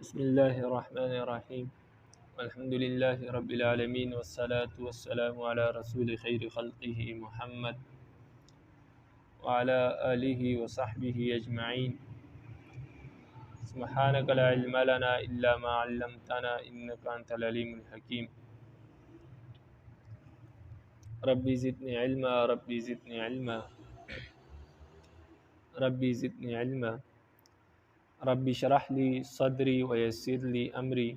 بسم اللہ الرحمن الرحیم الحمد للہ رب العالمین والصلاة والسلام علی رسول خیر خلقہ محمد وعلی آلہ وصحبہ اجمعین سبحانک لا علم لنا الا ما علمتنا انک انت العلیم الحکیم ربی زدنی علما ربی زدنی علما ربی زدنی علما ربی شرح لی صدری ویسر لی امری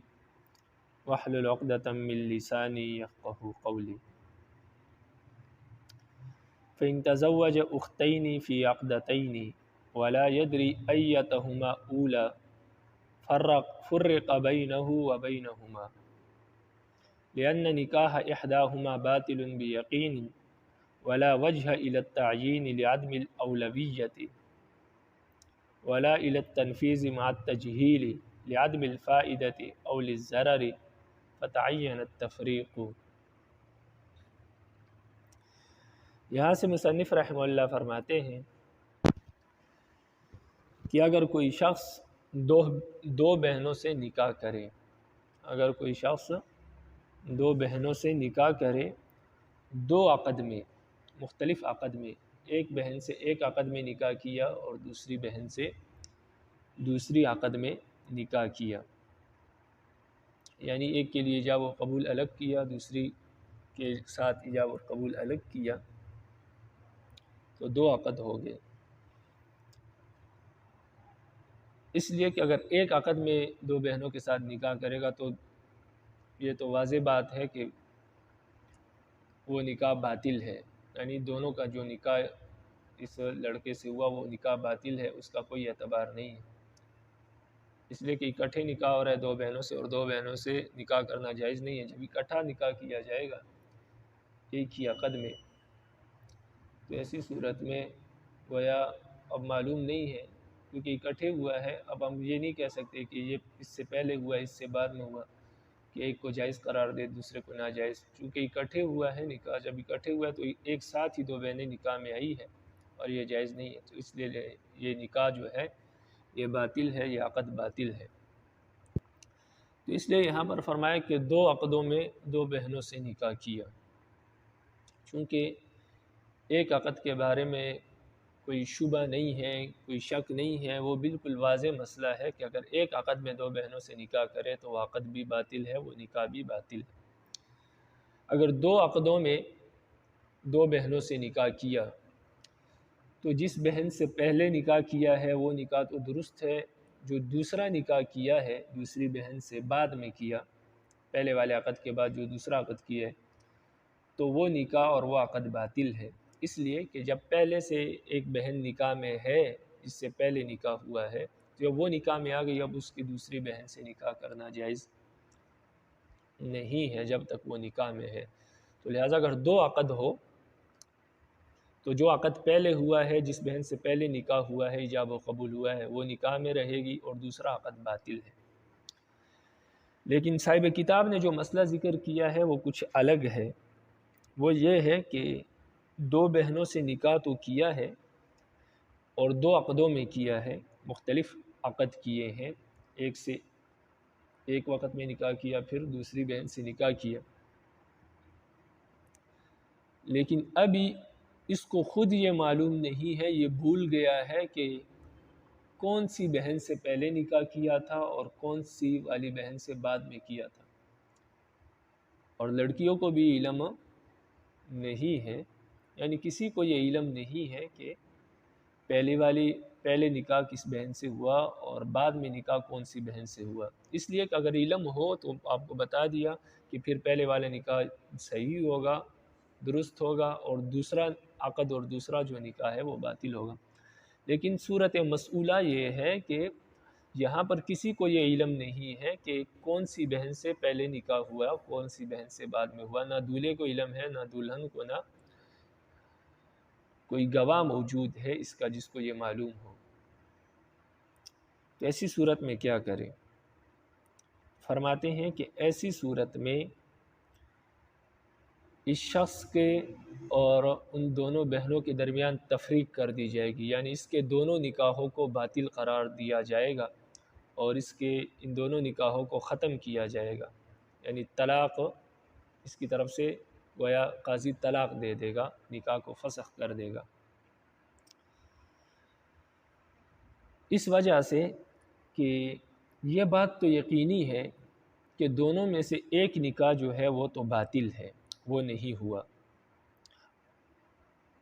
واحلل عقدۃ من لسانی یفقهوا قولی فإن تزوج أختين في عقدتين ولا يدري أيتهما أولى فرق بينه وبينهما لأن نكاح إحداهما باطل بيقين ولا وجه إلى التعيين لعدم الأولوية ولا إلى التنفيذ مع التجهيل لعدم الفائدة أو للضرر فتعين التفريق۔ یہاں سے مصنف رحمہ اللہ فرماتے ہیں کہ اگر کوئی شخص دو بہنوں سے نکاح کرے، اگر کوئی شخص دو بہنوں سے نکاح کرے دو عقد میں، مختلف عقد میں، ایک بہن سے ایک عقد میں نکاح کیا اور دوسری بہن سے دوسری عقد میں نکاح کیا، یعنی ایک کے لیے ایجاب و قبول الگ کیا، دوسری کے ساتھ ایجاب و قبول الگ کیا، تو دو عقد ہو گئے۔ اس لیے کہ اگر ایک عقد میں دو بہنوں کے ساتھ نکاح کرے گا تو یہ تو واضح بات ہے کہ وہ نکاح باطل ہے، یعنی دونوں کا جو نکاح اس لڑکے سے ہوا وہ نکاح باطل ہے، اس کا کوئی اعتبار نہیں ہے، اس لیے کہ اکٹھے نکاح ہو رہا ہے دو بہنوں سے، اور دو بہنوں سے نکاح کرنا جائز نہیں ہے۔ جب اکٹھا نکاح کیا جائے گا ایک ہی عقد میں تو ایسی صورت میں گویا اب معلوم نہیں ہے، کیونکہ اکٹھے ہوا ہے، اب ہم یہ نہیں کہہ سکتے کہ یہ اس سے پہلے ہوا اس سے بعد میں ہوا، کہ ایک کو جائز قرار دے دوسرے کو ناجائز، چونکہ اکٹھے ہوا ہے نکاح، جب اکٹھے ہوا ہے تو ایک ساتھ ہی دو بہنیں نکاح میں آئی ہے اور یہ جائز نہیں ہے، تو اس لیے یہ نکاح جو ہے یہ باطل ہے، یہ عقد باطل ہے۔ تو اس لیے یہاں پر فرمایا کہ دو عقدوں میں دو بہنوں سے نکاح کیا، چونکہ ایک عقد کے بارے میں کوئی شبہ نہیں ہے، کوئی شک نہیں ہے، وہ بالکل واضح مسئلہ ہے کہ اگر ایک عقد میں دو بہنوں سے نکاح کرے تو وہ عقد بھی باطل ہے، وہ نکاح بھی باطل ہے۔ اگر دو عقدوں میں دو بہنوں سے نکاح کیا تو جس بہن سے پہلے نکاح کیا ہے وہ نکاح تو درست ہے، جو دوسرا نکاح کیا ہے دوسری بہن سے بعد میں کیا، پہلے والے عقد کے بعد جو دوسرا عقد کیا ہے تو وہ نکاح اور وہ عقد باطل ہے، اس لیے کہ جب پہلے سے ایک بہن نکاح میں ہے، جس سے پہلے نکاح ہوا ہے، جب وہ نکاح میں آ گئی اب اس کی دوسری بہن سے نکاح کرنا جائز نہیں ہے جب تک وہ نکاح میں ہے۔ تو لہٰذا اگر دو عقد ہو تو جو عقد پہلے ہوا ہے، جس بہن سے پہلے نکاح ہوا ہے، ایجاب و قبول ہوا ہے، وہ نکاح میں رہے گی اور دوسرا عقد باطل ہے۔ لیکن صاحب کتاب نے جو مسئلہ ذکر کیا ہے وہ کچھ الگ ہے، وہ یہ ہے کہ دو بہنوں سے نکاح تو کیا ہے اور دو عقدوں میں کیا ہے، مختلف عقد کیے ہیں، ایک سے ایک وقت میں نکاح کیا پھر دوسری بہن سے نکاح کیا، لیکن ابھی اس کو خود یہ معلوم نہیں ہے، یہ بھول گیا ہے کہ کون سی بہن سے پہلے نکاح کیا تھا اور کون سی والی بہن سے بعد میں کیا تھا، اور لڑکیوں کو بھی علم نہیں ہے، یعنی کسی کو یہ علم نہیں ہے کہ پہلے نکاح کس بہن سے ہوا اور بعد میں نکاح کون سی بہن سے ہوا، اس لیے کہ اگر علم ہو تو آپ کو بتا دیا کہ پھر پہلے والا نکاح صحیح ہوگا، درست ہوگا، اور دوسرا عقد اور دوسرا جو نکاح ہے وہ باطل ہوگا۔ لیکن صورت مسئولہ یہ ہے کہ یہاں پر کسی کو یہ علم نہیں ہے کہ کون سی بہن سے پہلے نکاح ہوا کون سی بہن سے بعد میں ہوا، نہ دولہے کو علم ہے، نہ دلہن کو، نہ کوئی گواہ موجود ہے اس کا جس کو یہ معلوم ہو۔ تو ایسی صورت میں کیا کریں؟ فرماتے ہیں کہ ایسی صورت میں اس شخص کے اور ان دونوں بہنوں کے درمیان تفریق کر دی جائے گی، یعنی اس کے دونوں نکاحوں کو باطل قرار دیا جائے گا اور ان دونوں نکاحوں کو ختم کیا جائے گا، یعنی طلاق اس کی طرف سے گویا قاضی طلاق دے دے گا، نکاح کو فسخ کر دے گا۔ اس وجہ سے کہ یہ بات تو یقینی ہے کہ دونوں میں سے ایک نکاح جو ہے وہ تو باطل ہے، وہ نہیں ہوا۔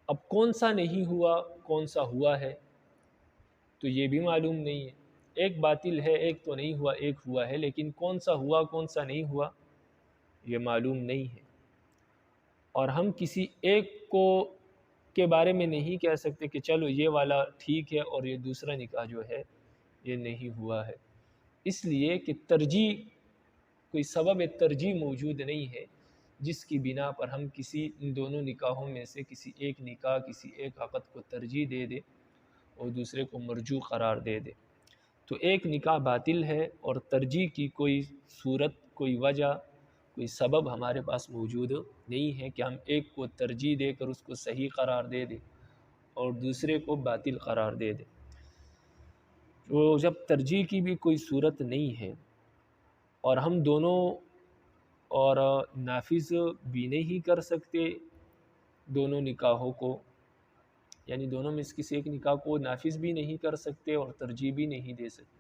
اب کون سا نہیں ہوا، کون سا ہوا ہے، تو یہ بھی معلوم نہیں ہے۔ ایک باطل ہے، ایک تو نہیں ہوا، ایک ہوا ہے، لیکن کون سا ہوا کون سا نہیں ہوا یہ معلوم نہیں ہے، اور ہم کسی ایک کو کے بارے میں نہیں کہہ سکتے کہ چلو یہ والا ٹھیک ہے اور یہ دوسرا نکاح جو ہے یہ نہیں ہوا ہے، اس لیے کہ ترجیح، کوئی سبب ترجیح موجود نہیں ہے جس کی بنا پر ہم ان دونوں نکاحوں میں سے کسی ایک نکاح، کسی ایک عقد کو ترجیح دے دے اور دوسرے کو مرجوع قرار دے دے۔ تو ایک نکاح باطل ہے اور ترجیح کی کوئی صورت، کوئی وجہ، کوئی سبب ہمارے پاس موجود نہیں ہے کہ ہم ایک کو ترجیح دے کر اس کو صحیح قرار دے دیں اور دوسرے کو باطل قرار دے دیں۔ تو جب ترجیح کی بھی کوئی صورت نہیں ہے اور ہم دونوں اور نافذ بھی نہیں کر سکتے دونوں نکاحوں کو، یعنی دونوں میں سے کسی ایک نکاح کو نافذ بھی نہیں کر سکتے اور ترجیح بھی نہیں دے سکتے۔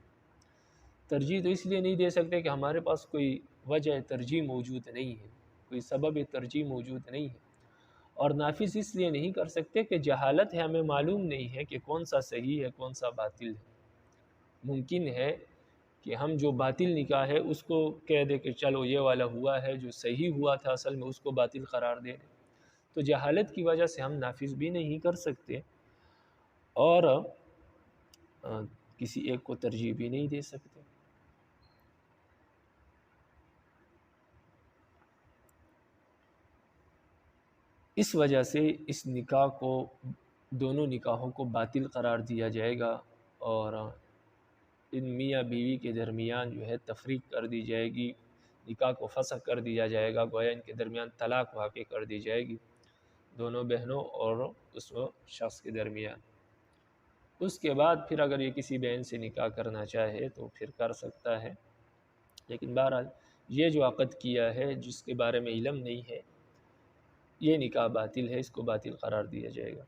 ترجیح تو اس لیے نہیں دے سکتے کہ ہمارے پاس کوئی وجہ ترجیح موجود نہیں ہے، کوئی سبب ترجیح موجود نہیں ہے، اور نافذ اس لیے نہیں کر سکتے کہ جہالت ہے، ہمیں معلوم نہیں ہے کہ کون سا صحیح ہے کون سا باطل ہے۔ ممکن ہے کہ ہم جو باطل نکاح ہے اس کو کہہ دے کہ چلو یہ والا ہوا ہے، جو صحیح ہوا تھا اصل میں اس کو باطل قرار دے دیں، تو جہالت کی وجہ سے ہم نافذ بھی نہیں کر سکتے اور کسی ایک کو ترجیح بھی نہیں دے سکتے۔ اس وجہ سے اس نکاح کو، دونوں نکاحوں کو باطل قرار دیا جائے گا اور ان میاں بیوی کے درمیان جو ہے تفریق کر دی جائے گی، نکاح کو فسخ کر دیا جائے گا، گویا ان کے درمیان طلاق واقع کر دی جائے گی، دونوں بہنوں اور اس شخص کے درمیان۔ اس کے بعد پھر اگر یہ کسی بہن سے نکاح کرنا چاہے تو پھر کر سکتا ہے، لیکن بہرحال یہ جو عقد کیا ہے جس کے بارے میں علم نہیں ہے، یہ نکاح باطل ہے، اس کو باطل قرار دیا جائے گا۔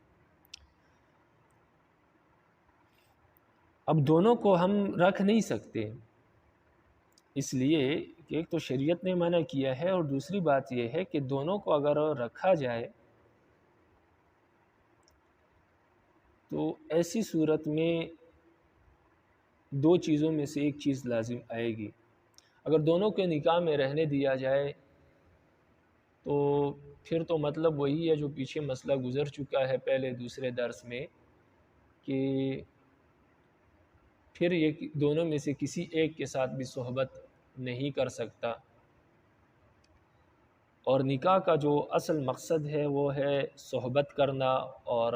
اب دونوں کو ہم رکھ نہیں سکتے، اس لیے کہ ایک تو شریعت نے منع کیا ہے، اور دوسری بات یہ ہے کہ دونوں کو اگر رکھا جائے تو ایسی صورت میں دو چیزوں میں سے ایک چیز لازم آئے گی۔ اگر دونوں کے نکاح میں رہنے دیا جائے تو پھر تو مطلب وہی ہے جو پیچھے مسئلہ گزر چکا ہے پہلے دوسرے درس میں، کہ پھر یہ دونوں میں سے کسی ایک کے ساتھ بھی صحبت نہیں کر سکتا، اور نکاح کا جو اصل مقصد ہے وہ ہے صحبت کرنا اور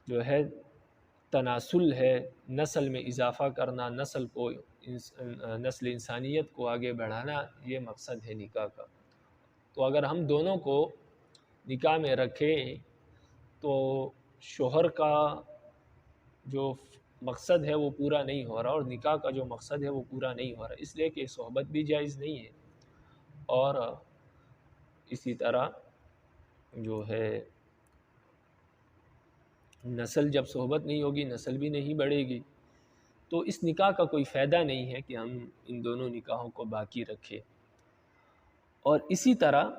جو ہے تناسل ہے، نسل میں اضافہ کرنا، نسل انسانیت کو آگے بڑھانا، یہ مقصد ہے نکاح کا۔ تو اگر ہم دونوں کو نکاح میں رکھیں تو شوہر کا جو مقصد ہے وہ پورا نہیں ہو رہا، اور نکاح کا جو مقصد ہے وہ پورا نہیں ہو رہا، اس لیے کہ صحبت بھی جائز نہیں ہے، اور اسی طرح جو ہے نسل، جب صحبت نہیں ہوگی نسل بھی نہیں بڑھے گی، تو اس نکاح کا کوئی فائدہ نہیں ہے کہ ہم ان دونوں نکاحوں کو باقی رکھیں۔ اور اسی طرح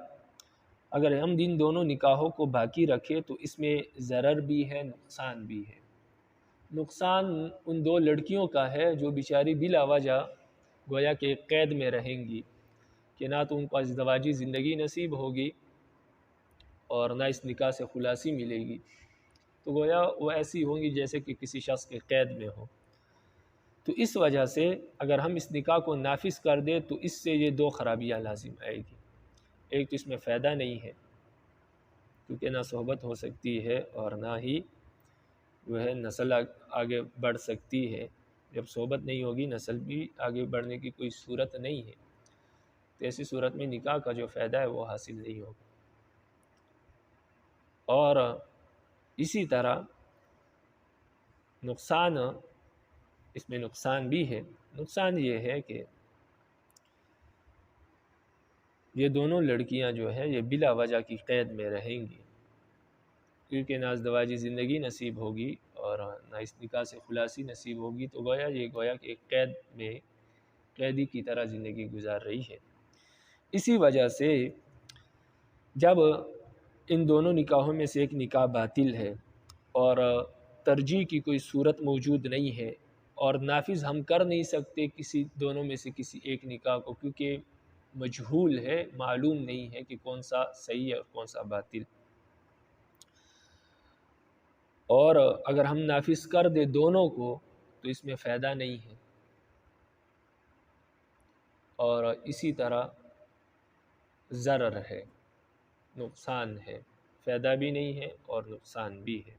اگر ہم ان دونوں نکاحوں کو باقی رکھیں تو اس میں ضرر بھی ہے، نقصان بھی ہے۔ نقصان ان دو لڑکیوں کا ہے جو بیچاری بلا وجہ گویا کہ قید میں رہیں گی، کہ نہ تو ان کو ازدواجی زندگی نصیب ہوگی اور نہ اس نکاح سے خلاصی ملے گی، تو گویا وہ ایسی ہوں گی جیسے کہ کسی شخص کے قید میں ہو۔ تو اس وجہ سے اگر ہم اس نکاح کو نافذ کر دیں تو اس سے یہ دو خرابیاں لازم آئے گی۔ ایک تو اس میں فائدہ نہیں ہے کیونکہ نہ صحبت ہو سکتی ہے اور نہ ہی جو ہے نسل آگے بڑھ سکتی ہے۔ جب صحبت نہیں ہوگی نسل بھی آگے بڑھنے کی کوئی صورت نہیں ہے، تو ایسی صورت میں نکاح کا جو فائدہ ہے وہ حاصل نہیں ہوگا۔ اور اسی طرح نقصان اس میں نقصان بھی ہے۔ نقصان یہ ہے کہ یہ دونوں لڑکیاں جو ہیں یہ بلا وجہ کی قید میں رہیں گی، کیونکہ نہ ازدواجی زندگی نصیب ہوگی اور نہ اس نکاح سے خلاصی نصیب ہوگی، تو گویا کہ ایک قید میں قیدی کی طرح زندگی گزار رہی ہے۔ اسی وجہ سے جب ان دونوں نکاحوں میں سے ایک نکاح باطل ہے اور ترجیح کی کوئی صورت موجود نہیں ہے اور نافذ ہم کر نہیں سکتے کسی دونوں میں سے کسی ایک نکاح کو، کیونکہ مجہول ہے، معلوم نہیں ہے کہ کون سا صحیح ہے اور کون سا باطل، اور اگر ہم نافذ کر دیں دونوں کو تو اس میں فائدہ نہیں ہے، اور اسی طرح ضرر ہے، نقصان ہے، فائدہ بھی نہیں ہے اور نقصان بھی ہے۔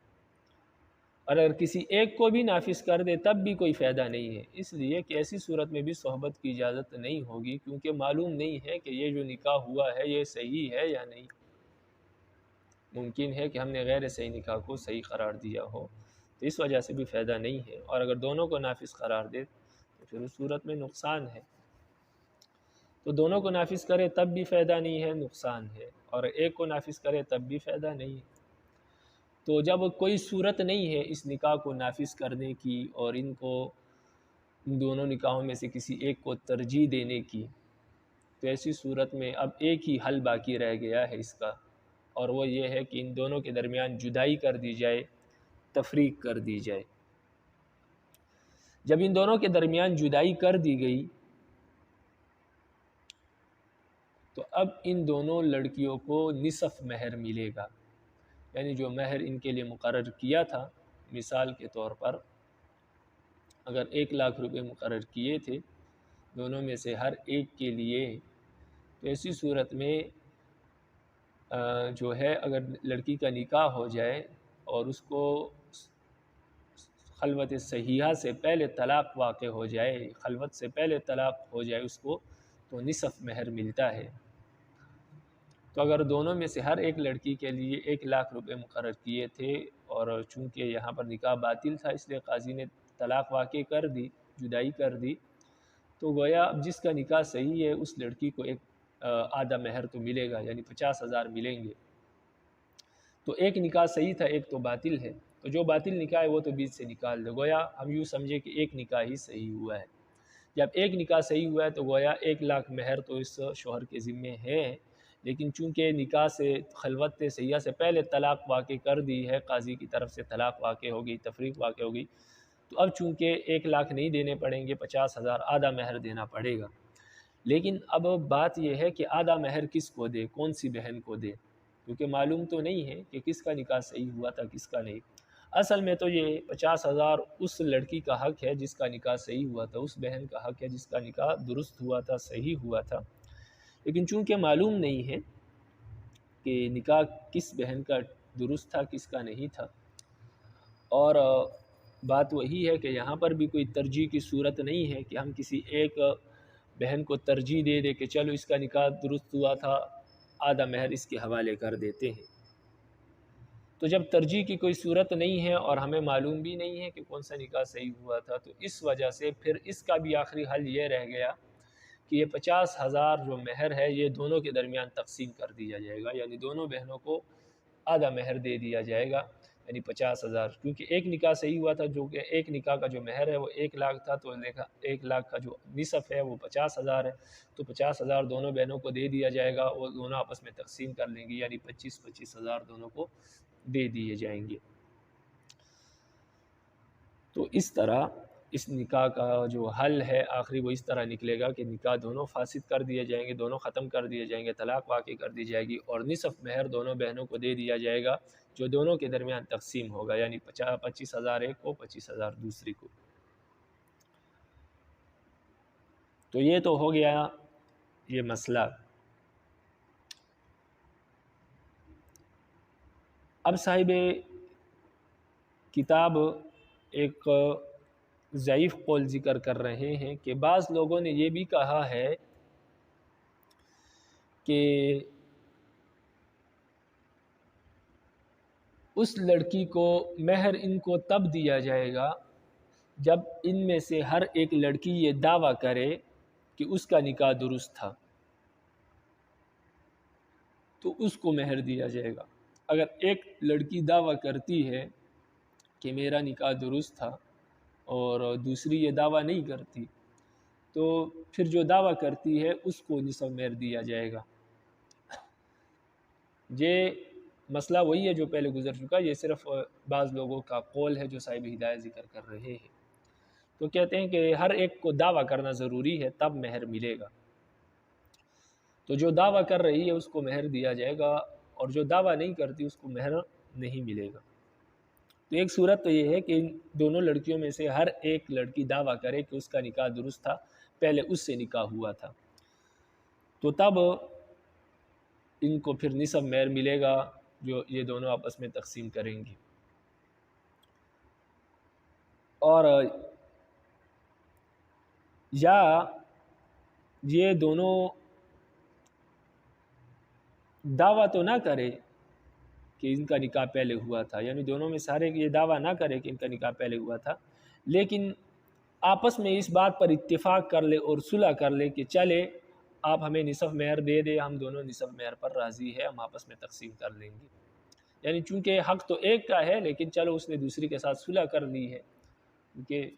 اور اگر کسی ایک کو بھی نافذ کر دے تب بھی کوئی فائدہ نہیں ہے، اس لیے کہ ایسی صورت میں بھی صحبت کی اجازت نہیں ہوگی، کیونکہ معلوم نہیں ہے کہ یہ جو نکاح ہوا ہے یہ صحیح ہے یا نہیں۔ ممکن ہے کہ ہم نے غیر صحیح نکاح کو صحیح قرار دیا ہو، تو اس وجہ سے بھی فائدہ نہیں ہے، اور اگر دونوں کو نافذ قرار دے تو پھر اس صورت میں نقصان ہے۔ تو دونوں کو نافذ کرے تب بھی فائدہ نہیں ہے، نقصان ہے، اور ایک کو نافذ کرے تب بھی فائدہ نہیں ہے۔ تو جب کوئی صورت نہیں ہے اس نکاح کو نافذ کرنے کی اور ان دونوں نکاحوں میں سے کسی ایک کو ترجیح دینے کی، تو ایسی صورت میں اب ایک ہی حل باقی رہ گیا ہے اس کا، اور وہ یہ ہے کہ ان دونوں کے درمیان جدائی کر دی جائے، تفریق کر دی جائے۔ جب ان دونوں کے درمیان جدائی کر دی گئی تو اب ان دونوں لڑکیوں کو نصف مہر ملے گا، یعنی جو مہر ان کے لیے مقرر کیا تھا، مثال کے طور پر اگر 1,00,000 روپے مقرر کیے تھے دونوں میں سے ہر ایک کے لیے، تو ایسی صورت میں جو ہے اگر لڑکی کا نکاح ہو جائے اور اس کو خلوت صحیحہ سے پہلے طلاق واقع ہو جائے، خلوت سے پہلے طلاق ہو جائے اس کو، تو نصف مہر ملتا ہے۔ تو اگر دونوں میں سے ہر ایک لڑکی کے لیے 1,00,000 روپے مقرر کیے تھے اور چونکہ یہاں پر نکاح باطل تھا اس لیے قاضی نے طلاق واقع کر دی، جدائی کر دی، تو گویا اب جس کا نکاح صحیح ہے اس لڑکی کو ایک آدھا مہر تو ملے گا، یعنی 50,000 ملیں گے۔ تو ایک نکاح صحیح تھا، ایک تو باطل ہے، تو جو باطل نکاح ہے وہ تو بیچ سے نکال دے، گویا ہم یوں سمجھے کہ ایک نکاح ہی صحیح ہوا ہے۔ جب ایک نکاح صحیح ہوا ہے تو گویا 1,00,000 مہر تو اس شوہر کے ذمے ہے، لیکن چونکہ نکاح سے خلوت صحیحہ سے پہلے طلاق واقع کر دی ہے، قاضی کی طرف سے طلاق واقع ہو گئی، تفریق واقع ہو گئی، تو اب چونکہ 1,00,000 نہیں دینے پڑیں گے، 50,000 آدھا مہر دینا پڑے گا۔ لیکن اب بات یہ ہے کہ آدھا مہر کس کو دے، کون سی بہن کو دے، کیونکہ معلوم تو نہیں ہے کہ کس کا نکاح صحیح ہوا تھا کس کا نہیں۔ اصل میں تو یہ 50,000 اس لڑکی کا حق ہے جس کا نکاح صحیح ہوا تھا، اس بہن کا حق ہے جس کا نکاح درست ہوا تھا، صحیح ہوا تھا، لیکن چونکہ معلوم نہیں ہے کہ نکاح کس بہن کا درست تھا کس کا نہیں تھا، اور بات وہی ہے کہ یہاں پر بھی کوئی ترجیح کی صورت نہیں ہے کہ ہم کسی ایک بہن کو ترجیح دے دے کہ چلو اس کا نکاح درست ہوا تھا، آدھا مہر اس کے حوالے کر دیتے ہیں۔ تو جب ترجیح کی کوئی صورت نہیں ہے اور ہمیں معلوم بھی نہیں ہے کہ کون سا نکاح صحیح ہوا تھا، تو اس وجہ سے پھر اس کا بھی آخری حل یہ رہ گیا کہ یہ 50,000 جو مہر ہے یہ دونوں کے درمیان تقسیم کر دیا جائے گا، یعنی دونوں بہنوں کو آدھا مہر دے دیا جائے گا، یعنی 50,000، کیونکہ ایک نکاح صحیح ہوا تھا، جو کہ ایک نکاح کا جو مہر ہے وہ 1,00,000 تھا، تو 1,00,000 کا جو نصف ہے وہ 50,000 ہے، تو 50,000 دونوں بہنوں کو دے دیا جائے گا، وہ دونوں آپس میں تقسیم کر لیں گے، یعنی 25,000 دونوں کو دے دیے جائیں گے۔ تو اس طرح اس نکاح کا جو حل ہے آخری وہ اس طرح نکلے گا کہ نکاح دونوں فاسد کر دیے جائیں گے، دونوں ختم کر دیے جائیں گے، طلاق واقع کر دی جائے گی، اور نصف مہر دونوں بہنوں کو دے دیا جائے گا جو دونوں کے درمیان تقسیم ہوگا، یعنی 25,000 ایک کو، 25,000 دوسری کو۔ تو یہ تو ہو گیا یہ مسئلہ۔ اب صاحب کتاب ایک ضعیف قول ذکر کر رہے ہیں کہ بعض لوگوں نے یہ بھی کہا ہے کہ اس لڑکی کو مہر ان کو تب دیا جائے گا جب ان میں سے ہر ایک لڑکی یہ دعویٰ کرے کہ اس کا نکاح درست تھا، تو اس کو مہر دیا جائے گا۔ اگر ایک لڑکی دعویٰ کرتی ہے کہ میرا نکاح درست تھا اور دوسری یہ دعویٰ نہیں کرتی، تو پھر جو دعویٰ کرتی ہے اس کو نصف مہر دیا جائے گا۔ یہ مسئلہ وہی ہے جو پہلے گزر چکا، یہ صرف بعض لوگوں کا قول ہے جو صاحب ہدایت ذکر کر رہے ہیں۔ تو کہتے ہیں کہ ہر ایک کو دعویٰ کرنا ضروری ہے تب مہر ملے گا، تو جو دعویٰ کر رہی ہے اس کو مہر دیا جائے گا، اور جو دعویٰ نہیں کرتی اس کو مہر نہیں ملے گا۔ تو ایک صورت تو یہ ہے کہ ان دونوں لڑکیوں میں سے ہر ایک لڑکی دعویٰ کرے کہ اس کا نکاح درست تھا، پہلے اس سے نکاح ہوا تھا، تو تب ان کو پھر نصف مہر ملے گا جو یہ دونوں آپس میں تقسیم کریں گی۔ اور یا یہ دونوں دعویٰ تو نہ کرے کہ ان کا نکاح پہلے ہوا تھا، یعنی دونوں میں سارے یہ دعویٰ نہ کرے کہ ان کا نکاح پہلے ہوا تھا، لیکن آپس میں اس بات پر اتفاق کر لے اور صلح کر لے کہ چلے آپ ہمیں نصف مہر دے دے، ہم دونوں نصف مہر پر راضی ہے، ہم آپس میں تقسیم کر لیں گے۔ یعنی چونکہ حق تو ایک کا ہے لیکن چلو اس نے دوسری کے ساتھ صلح کر لی ہے، کیونکہ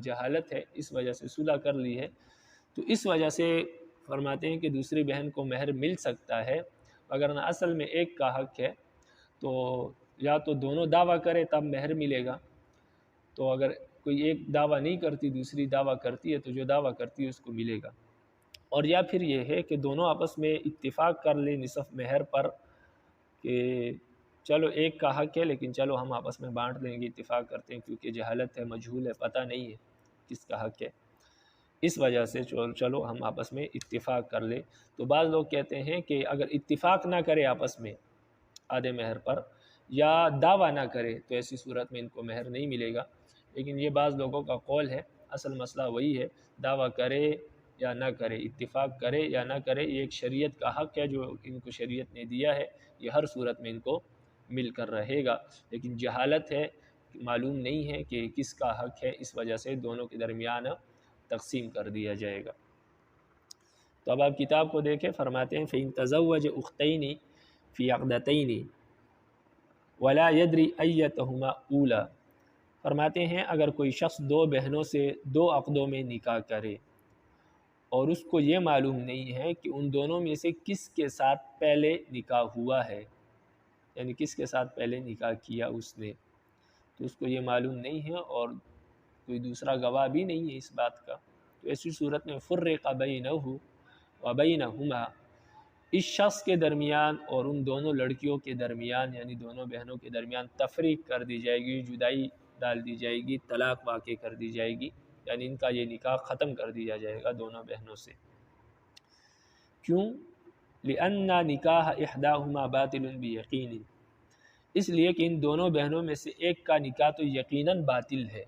جہالت ہے اس وجہ سے صلح کر لی ہے، تو اس وجہ سے فرماتے ہیں کہ دوسری بہن کو مہر مل سکتا ہے، اگر نہ اصل میں ایک کا حق ہے تو یا تو دونوں دعویٰ کرے تب مہر ملے گا، تو اگر کوئی ایک دعویٰ نہیں کرتی دوسری دعویٰ کرتی ہے تو جو دعویٰ کرتی ہے اس کو ملے گا، اور یا پھر یہ ہے کہ دونوں آپس میں اتفاق کر لیں نصف مہر پر کہ چلو ایک کا حق ہے لیکن چلو ہم آپس میں بانٹ لیں گے، اتفاق کرتے ہیں کیونکہ جہالت ہے، مجہول ہے، پتہ نہیں ہے کس کا حق ہے، اس وجہ سے چلو ہم آپس میں اتفاق کر لیں۔ تو بعض لوگ کہتے ہیں کہ اگر اتفاق نہ کرے آپس میں آدھے مہر پر یا دعویٰ نہ کرے تو ایسی صورت میں ان کو مہر نہیں ملے گا، لیکن یہ بعض لوگوں کا قول ہے، اصل مسئلہ وہی ہے، دعویٰ کرے یا نہ کرے، اتفاق کرے یا نہ کرے، یہ ایک شریعت کا حق ہے جو ان کو شریعت نے دیا ہے، یہ ہر صورت میں ان کو مل کر رہے گا، لیکن جہالت ہے، معلوم نہیں ہے کہ کس کا حق ہے، اس وجہ سے دونوں کے درمیان تقسیم کر دیا جائے گا۔ تو اب آپ کتاب کو دیکھیں، فرماتے ہیں فَإِن تَزَوَّجَ أُخْتَيْنِ فِي عَقْدَتَيْنِ وَلَا يَدْرِ أَيَّتُهُمَا أُولَى، فرماتے ہیں اگر کوئی شخص دو بہنوں سے دو عقدوں میں نکاح کرے اور اس کو یہ معلوم نہیں ہے کہ ان دونوں میں سے کس کے ساتھ پہلے نکاح ہوا ہے، یعنی کس کے ساتھ پہلے نکاح کیا اس نے، تو اس کو یہ معلوم نہیں ہے اور کوئی دوسرا گواہ بھی نہیں ہے اس بات کا، تو ایسی صورت میں فُرِّقَ بَيْنَهُ وَبَيْنَهُمَا، اس شخص کے درمیان اور ان دونوں لڑکیوں کے درمیان یعنی دونوں بہنوں کے درمیان تفریق کر دی جائے گی، جدائی ڈال دی جائے گی، طلاق واقع کر دی جائے گی، یعنی ان کا یہ نکاح ختم کر دیا جائے گا دونوں بہنوں سے۔ کیوں؟ لِأَنَّ نِكَاحَ إِحْدَاهُمَا بَاطِلٌ بِيَقِينٍ، اس لیے کہ ان دونوں بہنوں میں سے ایک کا نکاح تو یقیناً باطل ہے،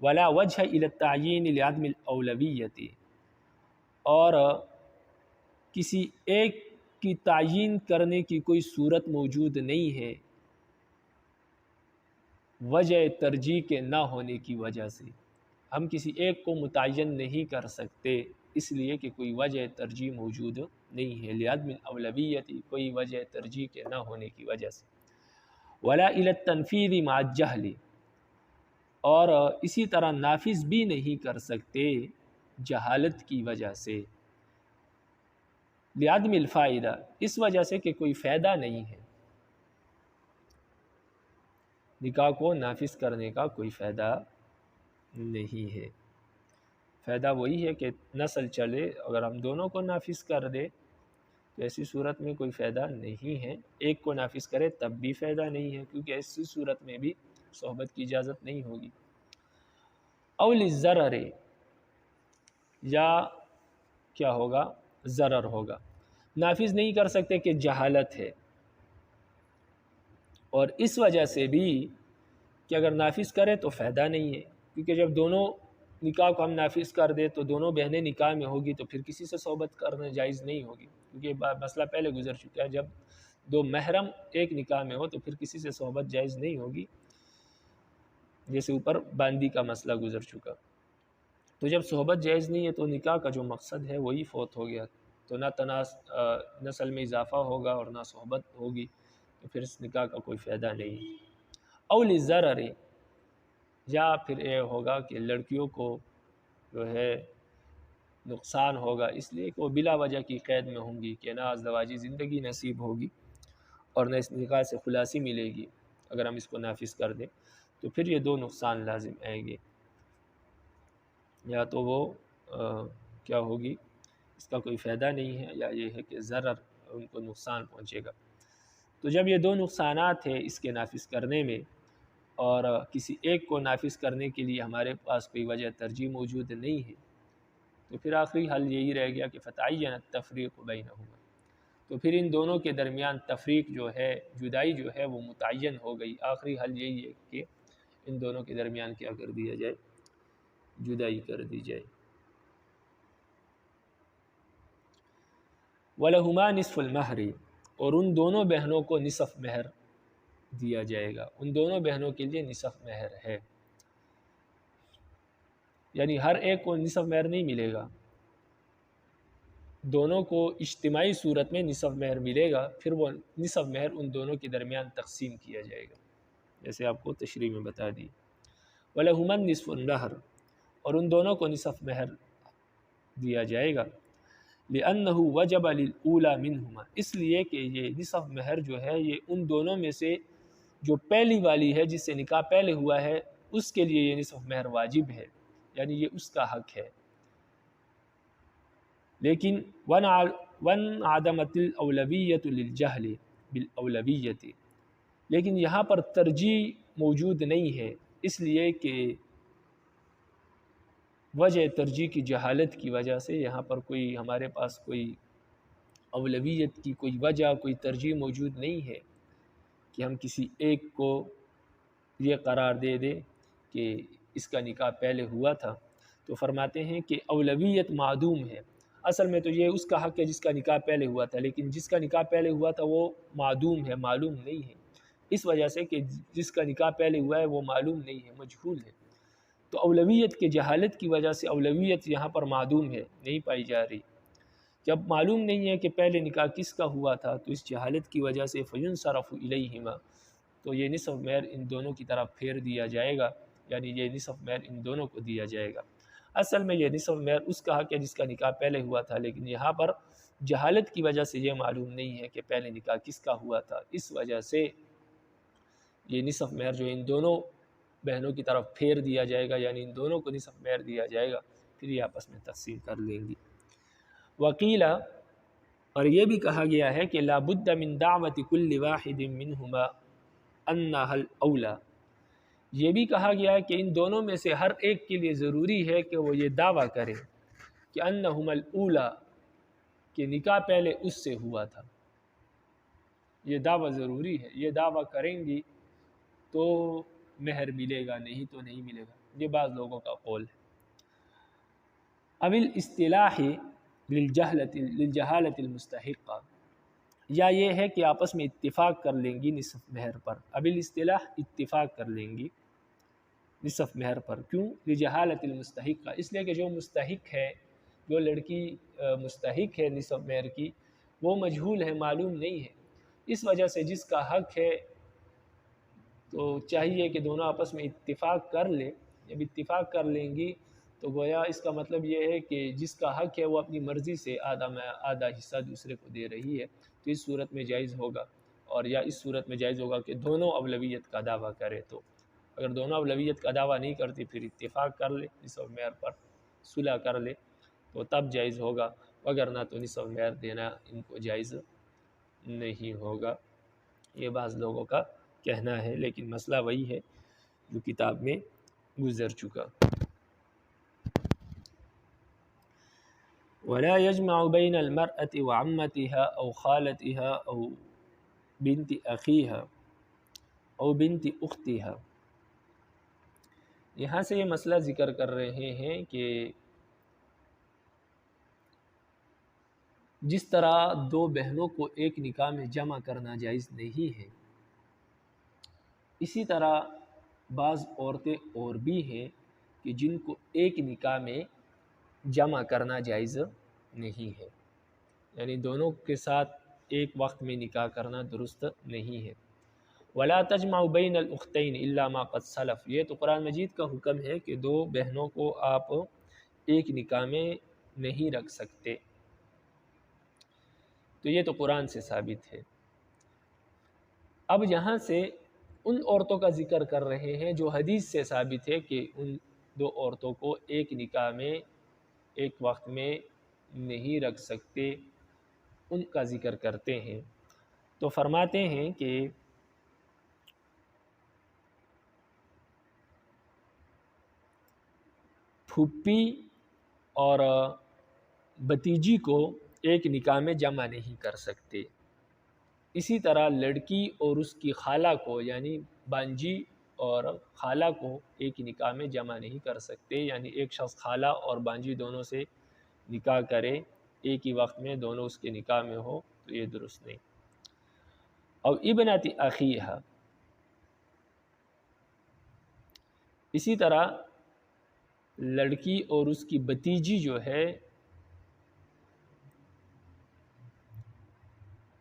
وَلَا وَجْهَ إِلَى التَّعْيِينِ لِعَدْمِ الْأَوْلَوِيَّةِ، اور کسی ایک کی تعیین کرنے کی کوئی صورت موجود نہیں ہے وجہ ترجیح کے نہ ہونے کی وجہ سے، ہم کسی ایک کو متعین نہیں کر سکتے اس لیے کہ کوئی وجہ ترجیح موجود نہیں ہے، لعدم الاولویت، کوئی وجہ ترجیح کے نہ ہونے کی وجہ سے، ولا الی التنفیذ مع الجہل، اور اسی طرح نافذ بھی نہیں کر سکتے جہالت کی وجہ سے، لعدم الفائدہ، اس وجہ سے کہ کوئی فائدہ نہیں ہے، نکاح کو نافذ کرنے کا کوئی فائدہ نہیں ہے، فائدہ وہی ہے کہ نسل چلے، اگر ہم دونوں کو نافذ کر دے تو ایسی صورت میں کوئی فائدہ نہیں ہے، ایک کو نافذ کرے تب بھی فائدہ نہیں ہے کیونکہ ایسی صورت میں بھی صحبت کی اجازت نہیں ہوگی، او للضرر، یا کیا ہوگا، ضرر ہوگا، نافذ نہیں کر سکتے کہ جہالت ہے، اور اس وجہ سے بھی کہ اگر نافذ کرے تو فائدہ نہیں ہے، کیونکہ جب دونوں نکاح کو ہم نافذ کر دے تو دونوں بہنیں نکاح میں ہوگی تو پھر کسی سے صحبت کرنا جائز نہیں ہوگی، کیونکہ مسئلہ پہلے گزر چکا ہے، جب دو محرم ایک نکاح میں ہو تو پھر کسی سے صحبت جائز نہیں ہوگی، جیسے اوپر باندی کا مسئلہ گزر چکا۔ تو جب صحبت جائز نہیں ہے تو نکاح کا جو مقصد ہے وہی فوت ہو گیا، تو نہ نسل میں اضافہ ہوگا اور نہ صحبت ہوگی، تو پھر اس نکاح کا کوئی فائدہ نہیں۔ او للضرر، یا پھر یہ ہوگا کہ لڑکیوں کو جو ہے نقصان ہوگا، اس لیے کہ وہ بلا وجہ کی قید میں ہوں گی کہ نہ ازدواجی زندگی نصیب ہوگی اور نہ اس نکاح سے خلاصی ملے گی اگر ہم اس کو نافذ کر دیں، تو پھر یہ دو نقصان لازم آئیں گے۔ یا تو وہ کیا ہوگی، اس کا کوئی فائدہ نہیں ہے، یا یہ ہے کہ ضرر ان کو نقصان پہنچے گا۔ تو جب یہ دو نقصانات ہیں اس کے نافذ کرنے میں، اور کسی ایک کو نافذ کرنے کے لیے ہمارے پاس کوئی وجہ ترجیح موجود نہیں ہے، تو پھر آخری حل یہی رہ گیا کہ فتعین التفریق بینہما، تو پھر ان دونوں کے درمیان تفریق جو ہے، جدائی جو ہے وہ متعین ہو گئی۔ آخری حل یہی ہے کہ ان دونوں کے درمیان کیا کر دیا جائے، جدائی کر دی جائے۔ وَلَهُمَا نِصْفُ الْمَهْرِ، اور ان دونوں بہنوں کو نصف مہر دیا جائے گا، ان دونوں بہنوں کے لیے نصف مہر ہے، یعنی ہر ایک کو نصف مہر نہیں ملے گا، دونوں کو اجتماعی صورت میں نصف مہر ملے گا، پھر وہ نصف مہر ان دونوں کے درمیان تقسیم کیا جائے گا، جیسے آپ کو تشریح میں بتا دی۔ وَلَهُمَا النِّصْفُ الْمَهْرِ، اور ان دونوں کو نصف مہر دیا جائے گا، لِأَنَّهُ وَجَبَ لِلْأُولَى مِنْهُمَا، اس لیے کہ یہ نصف مہر جو ہے یہ ان دونوں میں سے جو پہلی والی ہے، جس سے نکاح پہلے ہوا ہے، اس کے لیے یہ نصف مہر واجب ہے، یعنی یہ اس کا حق ہے۔ لیکن وَانْعَدَمَتِ الْأَوْلَوِيَّةُ لِلْجَهْلِ بِالْأَوْلَوِيَّةِ، لیکن یہاں پر ترجیح موجود نہیں ہے، اس لیے کہ وجہ ترجیح کی جہالت کی وجہ سے یہاں پر کوئی ہمارے پاس کوئی اولویت کی کوئی وجہ، کوئی ترجیح موجود نہیں ہے کہ ہم کسی ایک کو یہ قرار دے دیں کہ اس کا نکاح پہلے ہوا تھا۔ تو فرماتے ہیں کہ اولویت معدوم ہے، اصل میں تو یہ اس کا حق ہے جس کا نکاح پہلے ہوا تھا، لیکن جس کا نکاح پہلے ہوا تھا وہ معدوم ہے، معلوم نہیں ہے، اس وجہ سے کہ جس کا نکاح پہلے ہوا ہے وہ معلوم نہیں ہے، مجہول ہے، تو اولویت کے جہالت کی وجہ سے اولویت یہاں پر معدوم ہے، نہیں پائی جا رہی۔ جب معلوم نہیں ہے کہ پہلے نکاح کس کا ہوا تھا، تو اس جہالت کی وجہ سے فَيُنْصَرَفُ إِلَيْهِمَا، تو یہ نصف مہر ان دونوں کی طرف پھیر دیا جائے گا، یعنی یہ نصف مہر ان دونوں کو دیا جائے گا۔ اصل میں یہ نصف مہر اس کا حق ہے جس کا نکاح پہلے ہوا تھا، لیکن یہاں پر جہالت کی وجہ سے یہ معلوم نہیں ہے کہ پہلے نکاح کس کا ہوا تھا، اس وجہ سے یہ نصف مہر جو ان دونوں بہنوں کی طرف پھیر دیا جائے گا، یعنی ان دونوں کو نصف مہر دیا جائے گا، پھر یہ آپس میں تقسیم کر لیں گی۔ وقیلا، اور یہ بھی کہا گیا ہے کہ لا بد من دعوت کل واحد منہما انہا الاولی، یہ بھی کہا گیا ہے کہ ان دونوں میں سے ہر ایک کے لیے ضروری ہے کہ وہ یہ دعویٰ کرے کہ انہما الاولی، کہ نکاح پہلے اس سے ہوا تھا، یہ دعویٰ ضروری ہے، یہ دعویٰ کریں گی تو مہر ملے گا، نہیں تو نہیں ملے گا، یہ بعض لوگوں کا قول ہے۔ اب الاصطلاح للجہالت المستحقہ، یا یہ ہے کہ آپس میں اتفاق کر لیں گی نصف مہر پر، اب الاصطلاح اتفاق کر لیں گی نصف مہر پر، کیوں؟ لجہالت المستحقہ، اس لیے کہ جو مستحق ہے، جو لڑکی مستحق ہے نصف مہر کی، وہ مجہول ہے، معلوم نہیں ہے، اس وجہ سے جس کا حق ہے تو چاہیے کہ دونوں آپس میں اتفاق کر لیں۔ جب اتفاق کر لیں گی تو گویا اس کا مطلب یہ ہے کہ جس کا حق ہے وہ اپنی مرضی سے آدھا حصہ دوسرے کو دے رہی ہے، تو اس صورت میں جائز ہوگا، اور یا اس صورت میں جائز ہوگا کہ دونوں اولویت کا دعویٰ کرے، تو اگر دونوں اولویت کا دعویٰ نہیں کرتی پھر اتفاق کر لے، نصف مہر پر صلح کر لے، تو تب جائز ہوگا، وگرنہ تو نصف مہر دینا ان کو جائز نہیں ہوگا۔ یہ بعض لوگوں کا کہنا ہے، لیکن مسئلہ وہی ہے جو کتاب میں گزر چکا۔ وَلَا يَجْمَعُ بَيْنَ الْمَرْأَةِ وَعَمَّتِهَا أَوْ خَالَتِهَا أَوْ بِنْتِ أَخِيهَا أَوْ بِنْتِ أُخْتِهَا، یہاں سے یہ مسئلہ ذکر کر رہے ہیں کہ جس طرح دو بہنوں کو ایک نکاح میں جمع کرنا جائز نہیں ہے، اسی طرح بعض عورتیں اور بھی ہیں کہ جن کو ایک نکاح میں جمع کرنا جائز نہیں ہے، یعنی دونوں کے ساتھ ایک وقت میں نکاح کرنا درست نہیں ہے۔ وَلَا تَجْمَعُ بَيْنَ الْأُخْتَيْنِ إِلَّا مَا قَدْ سَلَفَ، یہ تو قرآن مجید کا حکم ہے کہ دو بہنوں کو آپ ایک نکاح میں نہیں رکھ سکتے، تو یہ تو قرآن سے ثابت ہے۔ اب یہاں سے ان عورتوں کا ذکر کر رہے ہیں جو حدیث سے ثابت ہے کہ ان دو عورتوں کو ایک نکاح میں ایک وقت میں نہیں رکھ سکتے، ان کا ذکر کرتے ہیں۔ تو فرماتے ہیں کہ پھوپھی اور بھتیجی کو ایک نکاح میں جمع نہیں کر سکتے، اسی طرح لڑکی اور اس کی خالہ کو، یعنی بانجی اور خالہ کو ایک نکاح میں جمع نہیں کر سکتے، یعنی ایک شخص خالہ اور بانجی دونوں سے نکاح کرے ایک ہی وقت میں، دونوں اس کے نکاح میں ہو، تو یہ درست نہیں۔ اور ابنت اخیہ، اسی طرح لڑکی اور اس کی بھتیجی جو ہے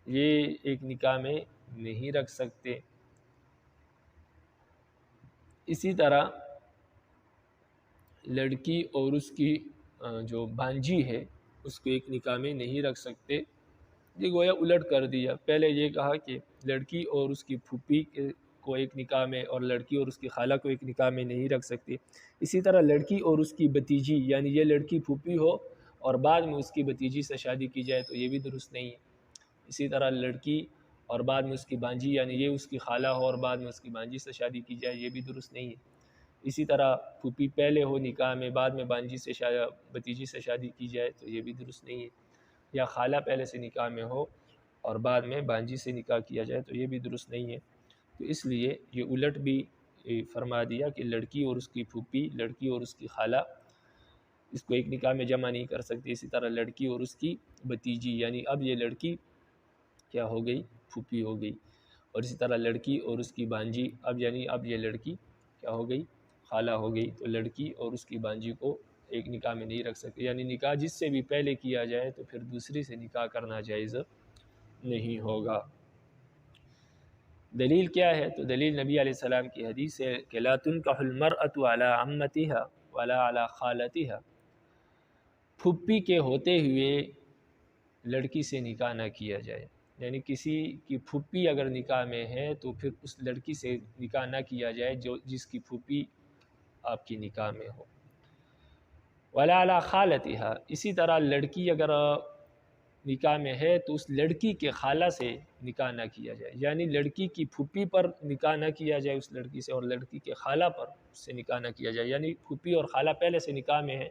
یہ ایک نکاح میں نہیں رکھ سکتے، اسی طرح لڑکی اور اس کی جو بانجی ہے اس کو ایک نکاح میں نہیں رکھ سکتے۔ یہ گویا الٹ کر دیا، پہلے یہ کہا کہ لڑکی اور اس کی پھوپھی کو ایک نکاح میں اور لڑکی اور اس کی خالہ کو ایک نکاح میں نہیں رکھ سکتے، اسی طرح لڑکی اور اس کی بھتیجی، یعنی یہ لڑکی پھوپھی ہو اور بعد میں اس کی بھتیجی سے شادی کی جائے تو یہ بھی درست نہیں ہے۔ اسی طرح لڑکی اور بعد میں اس کی بانجی، یعنی یہ اس کی خالہ ہو اور بعد میں اس کی بانجی سے شادی کی جائے، یہ بھی درست نہیں ہے۔ اسی طرح پھوپھی پہلے ہو نکاح میں، بعد میں بانجی سے بھتیجی سے شادی کی جائے تو یہ بھی درست نہیں ہے، یا خالہ پہلے سے نکاح میں ہو اور بعد میں بانجی سے نکاح کیا جائے تو یہ بھی درست نہیں ہے۔ تو اس لیے یہ الٹ بھی فرما دیا کہ لڑکی اور اس کی پھوپھی، لڑکی اور اس کی خالہ اس کو ایک نکاح میں جمع نہیں کر سکتی، اسی طرح لڑکی اور اس کی بھتیجی، یعنی اب یہ لڑکی کیا ہو گئی، پھوپھی ہو گئی، اور اسی طرح لڑکی اور اس کی بانجی، اب یہ لڑکی کیا ہو گئی، خالہ ہو گئی، تو لڑکی اور اس کی بانجی کو ایک نکاح میں نہیں رکھ سکتے، یعنی نکاح جس سے بھی پہلے کیا جائے تو پھر دوسری سے نکاح کرنا جائز نہیں ہوگا۔ دلیل کیا ہے؟ تو دلیل نبی علیہ السلام کی حدیث ہے کہ لا تنکح المرأة علی عمتها ولا علی خالتها، پھوپھی کے ہوتے ہوئے لڑکی سے نکاح نہ کیا جائے، یعنی کسی کی پھوپھی اگر نکاح میں ہے تو پھر اس لڑکی سے نکاح نہ کیا جائے جس کی پھوپھی آپ کی نکاح میں ہو۔ ولا علی خالتها، اسی طرح لڑکی اگر نکاح میں ہے تو اس لڑکی کے خالہ سے نکاح نہ کیا جائے، یعنی لڑکی کی پھوپھی پر نکاح نہ کیا جائے اس لڑکی سے، اور لڑکی کے خالہ پر اس سے نکاح نہ کیا جائے، یعنی پھوپھی اور خالہ پہلے سے نکاح میں ہے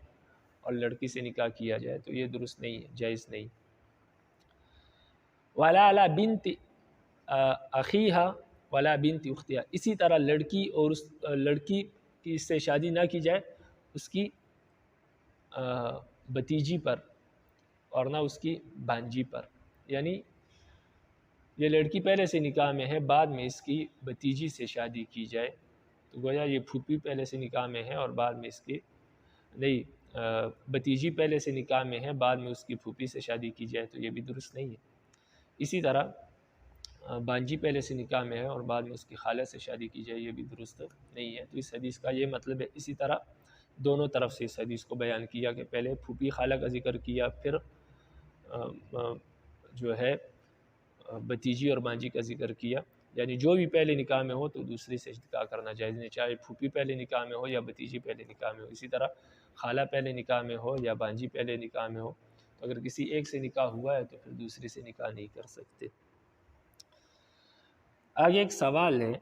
اور لڑکی سے نکاح کیا جائے تو یہ درست نہیں ہے، جائز نہیں۔ ولا علی بنت اخیہا ولا بنت اختہا، اسی طرح لڑکی اور اس لڑکی کی اس سے شادی نہ کی جائے اس کی بھتیجی پر اور نہ اس کی بانجی پر، یعنی یہ لڑکی پہلے سے نکاح میں ہے، بعد میں اس کی بھتیجی سے شادی کی جائے تو گویا یہ پھوپھی پہلے سے نکاح میں ہے اور بعد میں اس کی بھتیجی پہلے سے نکاح میں ہے، بعد میں اس کی پھوپھی سے شادی کی جائے تو یہ بھی درست نہیں ہے۔ اسی طرح بانجی پہلے سے نکاح میں ہے اور بعد میں اس کی خالہ سے شادی کی جائے، یہ بھی درست نہیں ہے۔ تو اس حدیث کا یہ مطلب ہے۔ اسی طرح دونوں طرف سے اس حدیث کو بیان کیا کہ پہلے پھوپھی خالہ کا ذکر کیا، پھر جو ہے بھتیجی اور بانجی کا ذکر کیا، یعنی جو بھی پہلے نکاح میں ہو تو دوسری سے نکاح کرنا جائز نہیں، چاہے پھوپھی پہلے نکاح میں ہو یا بھتیجی پہلے نکاح میں ہو، اسی طرح خالہ پہلے نکاح میں ہو یا بانجی پہلے نکاح میں ہو، تو اگر کسی ایک سے نکاح ہوا ہے تو پھر دوسری سے نکاح نہیں کر سکتے۔ آگے ایک سوال ہے،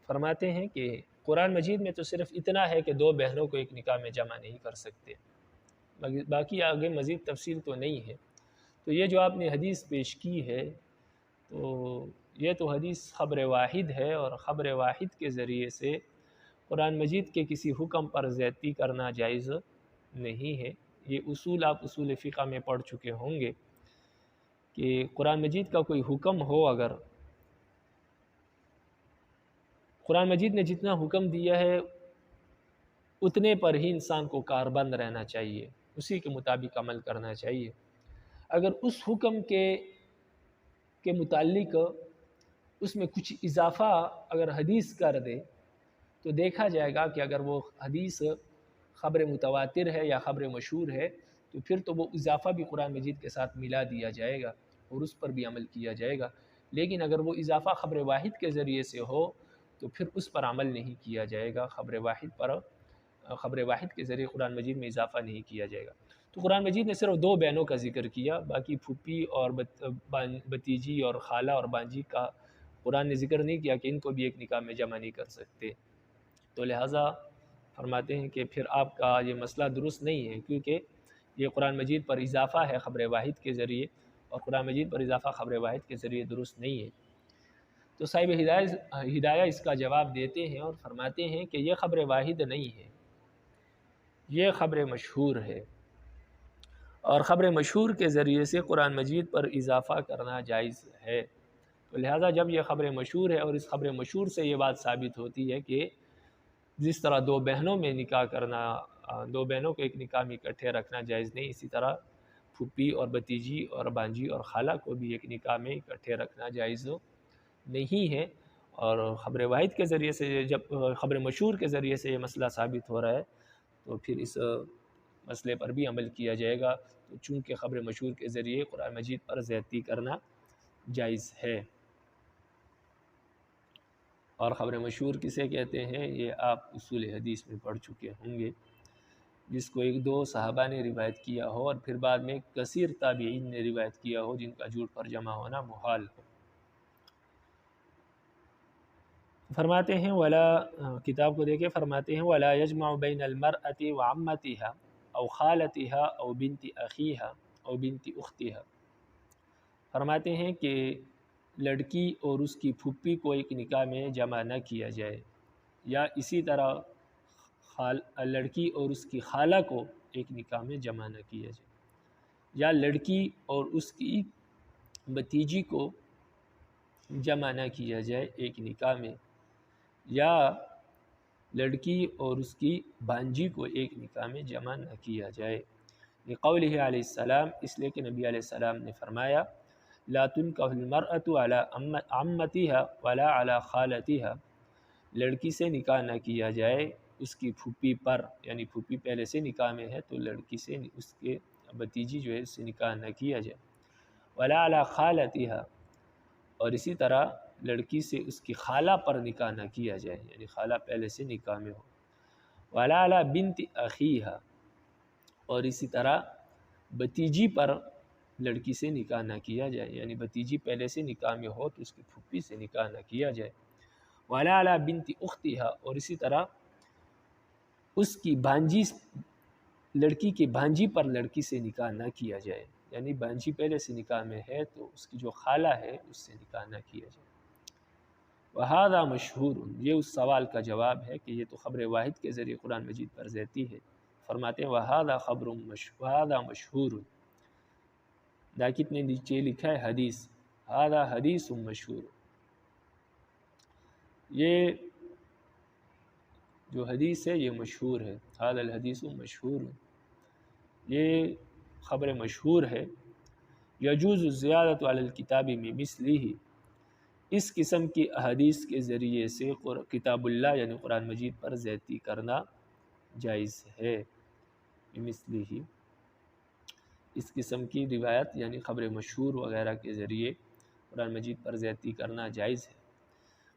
فرماتے ہیں کہ قرآن مجید میں تو صرف اتنا ہے کہ دو بہنوں کو ایک نکاح میں جمع نہیں کر سکتے، باقی آگے مزید تفصیل تو نہیں ہے، تو یہ جو آپ نے حدیث پیش کی ہے تو یہ تو حدیث خبر واحد ہے، اور خبر واحد کے ذریعے سے قرآن مجید کے کسی حکم پر زیادتی کرنا جائز نہیں ہے۔ یہ اصول آپ اصول فقہ میں پڑھ چکے ہوں گے کہ قرآن مجید کا کوئی حکم ہو، اگر قرآن مجید نے جتنا حکم دیا ہے اتنے پر ہی انسان کو کاربند رہنا چاہیے، اسی کے مطابق عمل کرنا چاہیے۔ اگر اس حکم کے متعلق اس میں کچھ اضافہ اگر حدیث کر دے تو دیکھا جائے گا کہ اگر وہ حدیث خبر متواتر ہے یا خبر مشہور ہے تو پھر تو وہ اضافہ بھی قرآن مجید کے ساتھ ملا دیا جائے گا اور اس پر بھی عمل کیا جائے گا۔ لیکن اگر وہ اضافہ خبر واحد کے ذریعے سے ہو تو پھر اس پر عمل نہیں کیا جائے گا، خبر واحد کے ذریعے قرآن مجید میں اضافہ نہیں کیا جائے گا۔ تو قرآن مجید نے صرف 2 بہنوں کا ذکر کیا، باقی پھوپھی اور بتیجی اور خالہ اور بانجی کا قرآن نے ذکر نہیں کیا کہ ان کو بھی ایک نکاح میں جمع نہیں کر سکتے۔ تو لہٰذا فرماتے ہیں کہ پھر آپ کا یہ مسئلہ درست نہیں ہے، کیونکہ یہ قرآن مجید پر اضافہ ہے خبر واحد کے ذریعے، اور قرآن مجید پر اضافہ خبر واحد کے ذریعے درست نہیں ہے۔ تو صاحب ہدایہ اس کا جواب دیتے ہیں اور فرماتے ہیں کہ یہ خبر واحد نہیں ہے، یہ خبر مشہور ہے، اور خبر مشہور کے ذریعے سے قرآن مجید پر اضافہ کرنا جائز ہے۔ تو لہٰذا جب یہ خبر مشہور ہے اور اس خبر مشہور سے یہ بات ثابت ہوتی ہے کہ جس طرح 2 بہنوں میں نکاح کرنا، 2 بہنوں کو ایک نکاح میں اکٹھے رکھنا جائز نہیں، اسی طرح پھوپھی اور بتیجی اور بانجی اور خالہ کو بھی ایک نکاح میں اکٹھے رکھنا جائز نہیں ہے۔ اور خبر واحد کے ذریعے سے جب خبر مشہور کے ذریعے سے یہ مسئلہ ثابت ہو رہا ہے تو پھر اس مسئلے پر بھی عمل کیا جائے گا، تو چونکہ خبر مشہور کے ذریعے قرآن مجید پر زیادتی کرنا جائز ہے۔ اور خبر مشہور کسے کہتے ہیں یہ آپ اصول حدیث میں پڑھ چکے ہوں گے، جس کو 1-2 صحابہ نے روایت کیا ہو اور پھر بعد میں کثیر تابعین نے روایت کیا ہو، جن کا جھوٹ پر جمع ہونا محال ہو۔ فرماتے ہیں کتاب کو دیکھیں، فرماتے ہیں وَلَا يَجْمَعُ بَيْنَ الْمَرْأَةِ وَعَمَّتِهَا أَوْ خَالَتِهَا أَوْ بِنْتِ أَخِيهَا أَوْ بِنْتِ أُخْتِهَا۔ فرماتے ہیں کہ لڑکی اور اس کی پھوپھی کو ایک نکاح میں جمع نہ کیا جائے، یا اسی طرح لڑکی اور اس کی خالہ کو ایک نکاح میں جمع نہ کیا جائے، یا لڑکی اور اس کی بتیجی کو جمع نہ کیا جائے ایک نکاح میں، یا لڑکی اور اس کی بانجی کو ایک نکاح میں جمع نہ کیا جائے۔ لقولہ علیہ السلام، اس لیے کہ نبی علیہ السلام نے فرمایا لا تنکح المرأة على عمتها ولا على خالتها، لڑکی سے نکاح نہ کیا جائے اس کی پھوپھی پر، یعنی پھوپھی پہلے سے نکاح میں ہے تو لڑکی سے اس کے بتیجی جو ہے اس سے نکاح نہ کیا جائے، ولا على خالتها، اور اسی طرح لڑکی سے اس کی خالہ پر نکاح نہ کیا جائے، یعنی خالہ پہلے سے نکاح میں ہو، ولا علی بنت اخیہا، اور اسی طرح بتیجی پر لڑکی سے نکاح نہ کیا جائے، یعنی بتیجی پہلے سے نکاح میں ہو تو اس کی پھوپھی سے نکاح نہ کیا جائے، ولا علی بنت اختہا، اور اسی طرح اس کی بھانجی، لڑکی کی بھانجی پر لڑکی سے نکاح نہ کیا جائے، یعنی بھانجی پہلے سے نکاح میں ہے تو اس کی جو خالہ ہے اس سے نکاح نہ کیا جائے۔ وہذا مشہور، یہ اس سوال کا جواب ہے کہ یہ تو خبر واحد کے ذریعے قرآن مجید پر زیادتی ہے۔ فرماتے ہیں وہذا مشہور، نے نیچے لکھا ہے حدیث، ہذا حدیث مشہور، یہ جو حدیث ہے یہ مشہور ہے، هذا الحدیث مشہور، یہ خبر مشہور ہے۔ یجوز الزیادۃ علی الکتاب بمثلہ، اس قسم کی احادیث کے ذریعے سے کتاب اللہ یعنی قرآن مجید پر زیادتی کرنا جائز ہے، بمثلہ، اس قسم کی روایت یعنی خبر مشہور وغیرہ کے ذریعے قرآن مجید پر زیادتی کرنا جائز ہے۔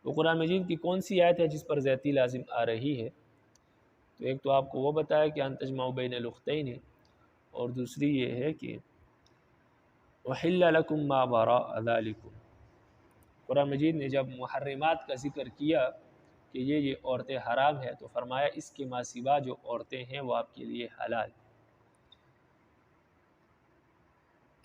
وہ قرآن مجید کی کون سی آیت ہے جس پر زیادتی لازم آ رہی ہے؟ تو ایک تو آپ کو وہ بتایا کہ ان تجمعوا بین الاختین، اور دوسری یہ ہے کہ وحل لکم ما وراء ذلکم، قرآن مجید نے جب محرمات کا ذکر کیا کہ یہ عورتیں حرام ہیں تو فرمایا اس کے ما سوا جو عورتیں ہیں وہ آپ کے لیے حلال،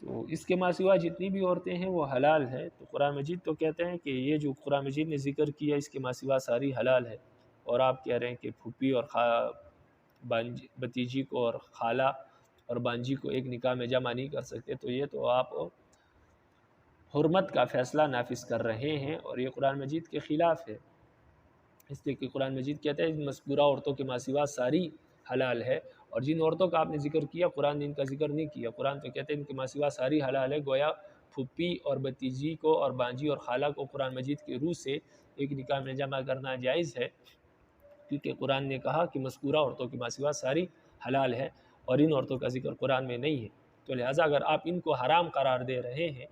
تو اس کے ما سوا جتنی بھی عورتیں ہیں وہ حلال ہیں۔ تو قرآن مجید تو کہتے ہیں کہ یہ جو قرآن مجید نے ذکر کیا اس کے ما سوا ساری حلال ہے، اور آپ کہہ رہے ہیں کہ پھوپھی اور بتیجی کو اور خالہ اور بانجی کو ایک نکاح میں جمع نہیں کر سکتے، تو یہ تو آپ حرمت کا فیصلہ نافذ کر رہے ہیں، اور یہ قرآن مجید کے خلاف ہے، اس لیے کہ قرآن مجید کہتا ہے ان مذکورہ عورتوں کے ماں سوا ساری حلال ہے، اور جن عورتوں کا آپ نے ذکر کیا قرآن نے ان کا ذکر نہیں کیا، قرآن تو کہتے ہیں ان کے ماں سوا ساری حلال ہے، گویا پھپھی اور بھتیجی کو اور بانجی اور خالہ کو قرآن مجید کے روح سے ایک نکاح میں جمع کرنا جائز ہے، کیونکہ قرآن نے کہا کہ مذکورہ عورتوں کے ماں سوا ساری حلال ہے، اور ان عورتوں کا ذکر قرآن میں نہیں ہے، تو لہٰذا اگر آپ ان کو حرام قرار دے رہے ہیں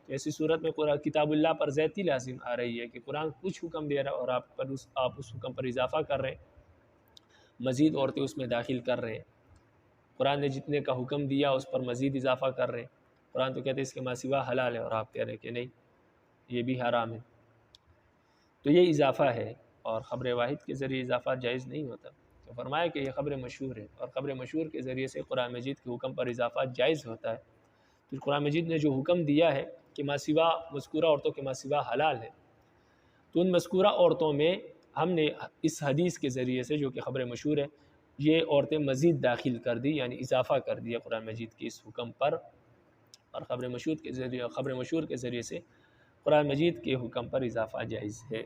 تو ایسی صورت میں کتاب اللہ پر زیادتی لازم آ رہی ہے کہ قرآن کچھ حکم دے رہا ہے اور آپ اس حکم پر اضافہ کر رہے ہیں، مزید عورتیں اس میں داخل کر رہے ہیں، قرآن نے جتنے کا حکم دیا اس پر مزید اضافہ کر رہے ہیں، قرآن تو کہتے ہیں اس کے ماں سوا حلال ہے اور آپ کہہ رہے ہیں کہ نہیں یہ بھی حرام ہے، تو یہ اضافہ ہے، اور خبر واحد کے ذریعے اضافہ جائز نہیں ہوتا، تو فرمایا کہ یہ خبر مشہور ہے، اور خبر مشہور کے ذریعے سے قرآن مجید کے حکم پر اضافہ جائز ہوتا ہے، تو قرآن مجید نے جو حکم دیا ہے کہ ماں سوا مذکورہ عورتوں کے ماں سوا حلال ہے، تو ان مذکورہ عورتوں میں ہم نے اس حدیث کے ذریعے سے جو کہ خبر مشہور ہے یہ عورتیں مزید داخل کر دی، یعنی اضافہ کر دیا قرآن مجید کے اس حکم پر، اور خبر مشہور کے ذریعے سے قرآن مجید کے حکم پر اضافہ جائز ہے۔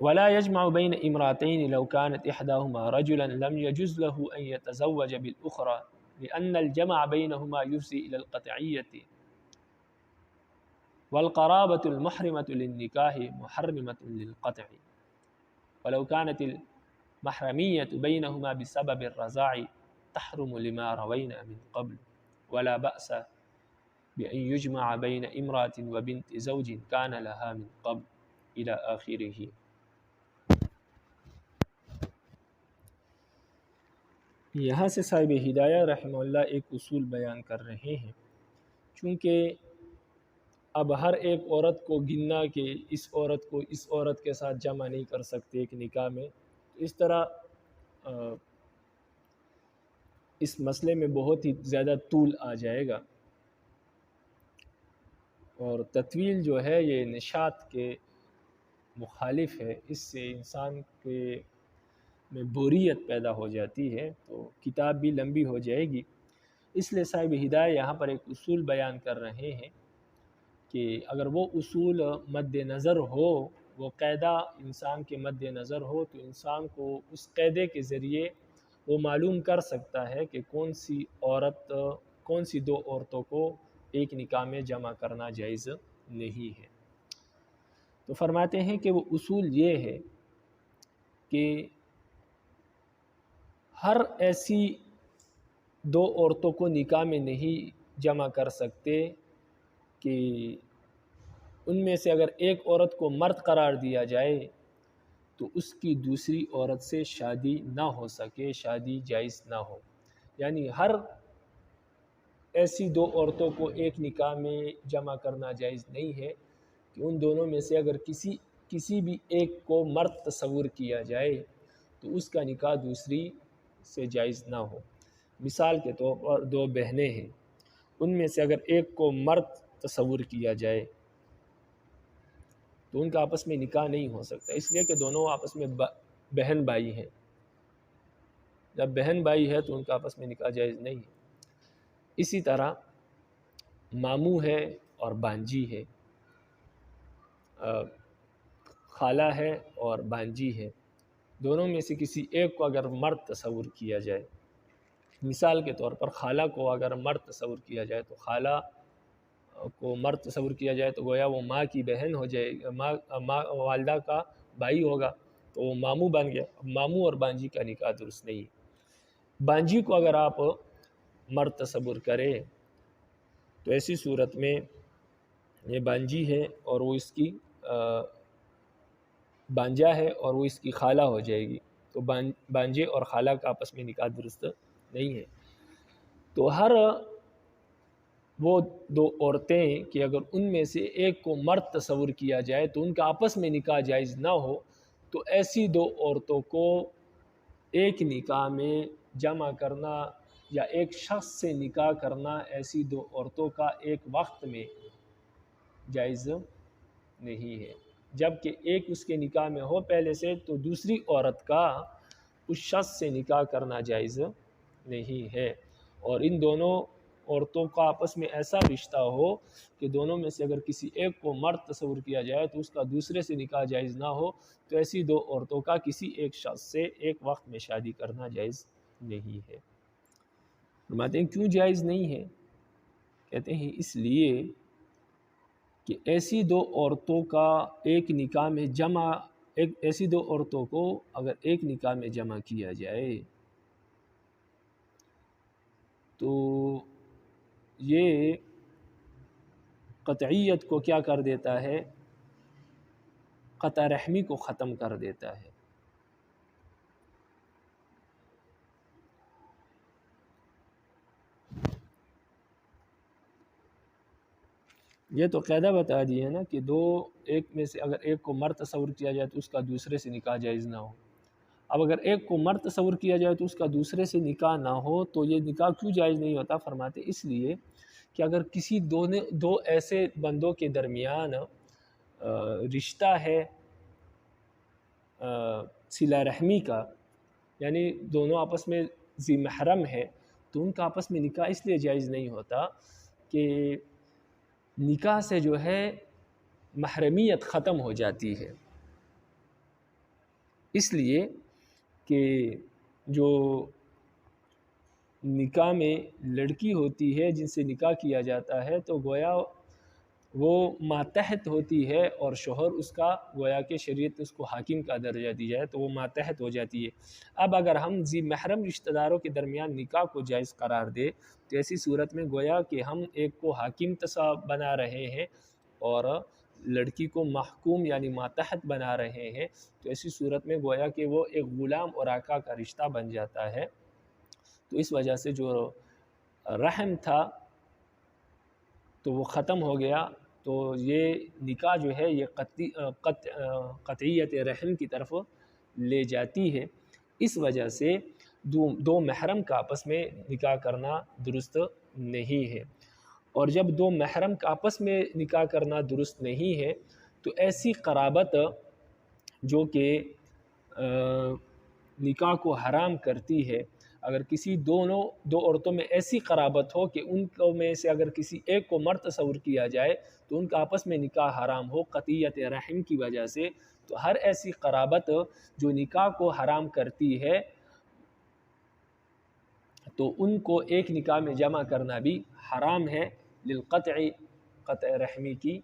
ولا يجمع بين امرأتين لو كانت إحداهما رجلا لم يجز له أن يتزوج بالأخرى لأن الجمع بينهما يفضي إلى القطعية والقرابة المحرمة للنكاح محرمة للقطع، ولو كانت المحرمية بينهما بسبب الرضاع تحرم لما روينا من قبل، ولا بأس بأن يجمع بين امرأة وبنت زوج كان لها من قبل إلى آخره۔ یہاں سے صاحب ہدایہ رحمہ اللہ ایک اصول بیان کر رہے ہیں، چونکہ اب ہر ایک عورت کو گننا کہ اس عورت کو اس عورت کے ساتھ جمع نہیں کر سکتے ایک نکاح میں، تو اس طرح اس مسئلے میں بہت ہی زیادہ طول آ جائے گا، اور تطویل جو ہے یہ نشاط کے مخالف ہے، اس سے انسان کے میں بوریت پیدا ہو جاتی ہے، تو کتاب بھی لمبی ہو جائے گی، اس لیے صاحب ہدایہ یہاں پر ایک اصول بیان کر رہے ہیں کہ اگر وہ اصول مد نظر ہو، وہ قاعدہ انسان کے مد نظر ہو، تو انسان کو اس قاعدے کے ذریعے وہ معلوم کر سکتا ہے کہ کون سی دو عورتوں کو ایک نکاح میں جمع کرنا جائز نہیں ہے۔ تو فرماتے ہیں کہ وہ اصول یہ ہے کہ ہر ایسی دو عورتوں کو نکاح میں نہیں جمع کر سکتے کہ ان میں سے اگر ایک عورت کو مرد قرار دیا جائے تو اس کی دوسری عورت سے شادی نہ ہو سکے، شادی جائز نہ ہو، یعنی ہر ایسی دو عورتوں کو ایک نکاح میں جمع کرنا جائز نہیں ہے کہ ان دونوں میں سے اگر کسی بھی ایک کو مرد تصور کیا جائے تو اس کا نکاح دوسری سے جائز نہ ہو۔ مثال کے طور پر دو بہنیں ہیں، ان میں سے اگر ایک کو مرد تصور کیا جائے تو ان کا آپس میں نکاح نہیں ہو سکتا، اس لیے کہ دونوں آپس میں بہن بھائی ہیں، جب بہن بھائی ہے تو ان کا آپس میں نکاح جائز نہیں ہے۔ اسی طرح ماموں ہے اور بانجی ہے، خالہ ہے اور بانجی ہے، دونوں میں سے کسی ایک کو اگر مرد تصور کیا جائے، مثال کے طور پر خالہ کو اگر مرد تصور کیا جائے تو خالہ کو مرد تصور کیا جائے تو گویا وہ ماں کی بہن ہو جائے گی، ماں والدہ کا بھائی ہوگا تو وہ ماموں بن گیا، ماموں اور بانجی کا نکاح درست نہیں ہے۔ بانجی کو اگر آپ مرد تصور کریں تو ایسی صورت میں یہ بانجی ہے اور وہ اس کی بانجا ہے اور وہ اس کی خالہ ہو جائے گی، تو بانجے اور خالہ کا آپس میں نکاح درست نہیں ہے۔ تو ہر وہ دو عورتیں کہ اگر ان میں سے ایک کو مرد تصور کیا جائے تو ان کا آپس میں نکاح جائز نہ ہو، تو ایسی دو عورتوں کو ایک نکاح میں جمع کرنا یا ایک شخص سے نکاح کرنا ایسی دو عورتوں کا ایک وقت میں جائز نہیں ہے، جبکہ ایک اس کے نکاح میں ہو پہلے سے تو دوسری عورت کا اس شخص سے نکاح کرنا جائز نہیں ہے۔ اور ان دونوں عورتوں کا آپس میں ایسا رشتہ ہو کہ دونوں میں سے اگر کسی ایک کو مرد تصور کیا جائے تو اس کا دوسرے سے نکاح جائز نہ ہو، تو ایسی دو عورتوں کا کسی ایک شخص سے ایک وقت میں شادی کرنا جائز نہیں ہے۔ فرماتے ہیں کیوں جائز نہیں ہے؟ کہتے ہیں اس لیے کہ ایسی دو عورتوں کا ایک نکاح میں جمع ایسی دو عورتوں کو اگر ایک نکاح میں جمع کیا جائے تو یہ قطعیت کو کیا کر دیتا ہے؟ قطع رحمی کو ختم کر دیتا ہے۔ یہ تو قاعدہ بتا دی ہے نا کہ ایک میں سے اگر ایک کو مرد تصور کیا جائے تو اس کا دوسرے سے نکاح جائز نہ ہو۔ اب اگر ایک کو مرد تصور کیا جائے تو اس کا دوسرے سے نکاح نہ ہو تو یہ نکاح کیوں جائز نہیں ہوتا؟ فرماتے اس لیے کہ اگر کسی دو ایسے بندوں کے درمیان رشتہ ہے صلہ رحمی کا، یعنی دونوں آپس میں ذی محرم ہے، تو ان کا آپس میں نکاح اس لیے جائز نہیں ہوتا کہ نکاح سے جو ہے محرمیت ختم ہو جاتی ہے، اس لیے کہ جو نکاح میں لڑکی ہوتی ہے جن سے نکاح کیا جاتا ہے تو گویا وہ ماتحت ہوتی ہے، اور شوہر اس کا گویا کہ شریعت اس کو حاکم کا درجہ دی جائے تو وہ ماتحت ہو جاتی ہے۔ اب اگر ہم ذی محرم رشتہ داروں کے درمیان نکاح کو جائز قرار دے تو ایسی صورت میں گویا کہ ہم ایک کو حاکم بنا رہے ہیں اور لڑکی کو محکوم یعنی ماتحت بنا رہے ہیں، تو ایسی صورت میں گویا کہ وہ ایک غلام اور آقا کا رشتہ بن جاتا ہے۔ تو اس وجہ سے جو رحم تھا تو وہ ختم ہو گیا، تو یہ نکاح جو ہے یہ قطعیت رحم کی طرف لے جاتی ہے۔ اس وجہ سے دو محرم کا آپس میں نکاح کرنا درست نہیں ہے، اور جب دو محرم کا آپس میں نکاح کرنا درست نہیں ہے تو ایسی قرابت جو کہ نکاح کو حرام کرتی ہے، اگر کسی دو عورتوں میں ایسی قرابت ہو کہ ان کو میں سے اگر کسی ایک کو مرد تصور کیا جائے تو ان کا آپس میں نکاح حرام ہو قطعیت رحم کی وجہ سے، تو ہر ایسی قرابت جو نکاح کو حرام کرتی ہے تو ان کو ایک نکاح میں جمع کرنا بھی حرام ہے قطع رحمی کی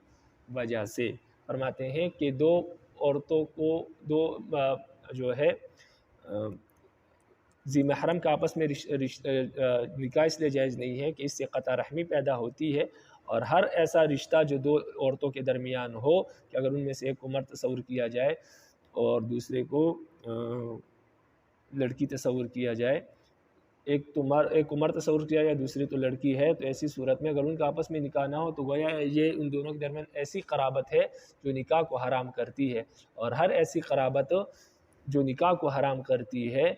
وجہ سے۔ فرماتے ہیں کہ دو عورتوں کو جو ہے ذی محرم کا آپس میں نکاح اس لیے جائز نہیں ہے کہ اس سے قطع رحمی پیدا ہوتی ہے، اور ہر ایسا رشتہ جو دو عورتوں کے درمیان ہو کہ اگر ان میں سے ایک کو مرد تصور کیا جائے اور دوسرے کو لڑکی تصور کیا جائے، ایک کو مرد تصور کیا جائے دوسری تو لڑکی ہے، تو ایسی صورت میں اگر ان کا آپس میں نکاح نہ ہو تو گویا یہ ان دونوں کے درمیان ایسی قرابت ہے جو نکاح کو حرام کرتی ہے، اور ہر ایسی قرابت جو نکاح کو حرام کرتی ہے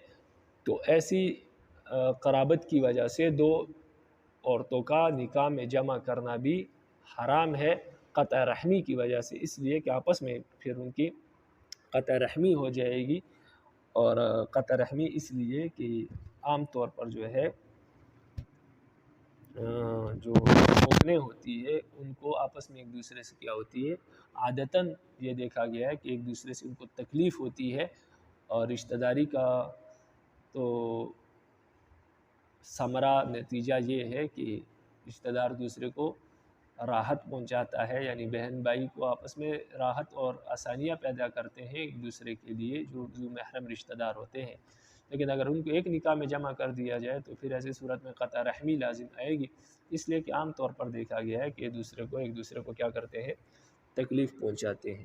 تو ایسی قرابت کی وجہ سے دو عورتوں کا نکاح میں جمع کرنا بھی حرام ہے قطع رحمی کی وجہ سے، اس لیے کہ آپس میں پھر ان کی قطع رحمی ہو جائے گی، اور قطع رحمی اس لیے کہ عام طور پر جو ہے جو روکنے ہوتی ہے ان کو آپس میں ایک دوسرے سے کیا ہوتی ہے، عادتاً یہ دیکھا گیا ہے کہ ایک دوسرے سے ان کو تکلیف ہوتی ہے، اور رشتہ داری کا تو ثمرہ نتیجہ یہ ہے کہ رشتہ دار دوسرے کو راحت پہنچاتا ہے، یعنی بہن بھائی کو آپس میں راحت اور آسانیاں پیدا کرتے ہیں ایک دوسرے کے لیے جو محرم رشتہ دار ہوتے ہیں، لیکن اگر ان کو ایک نکاح میں جمع کر دیا جائے تو پھر ایسی صورت میں قطع رحمی لازم آئے گی، اس لیے کہ عام طور پر دیکھا گیا ہے کہ ایک دوسرے کو کیا کرتے ہیں، تکلیف پہنچاتے ہیں۔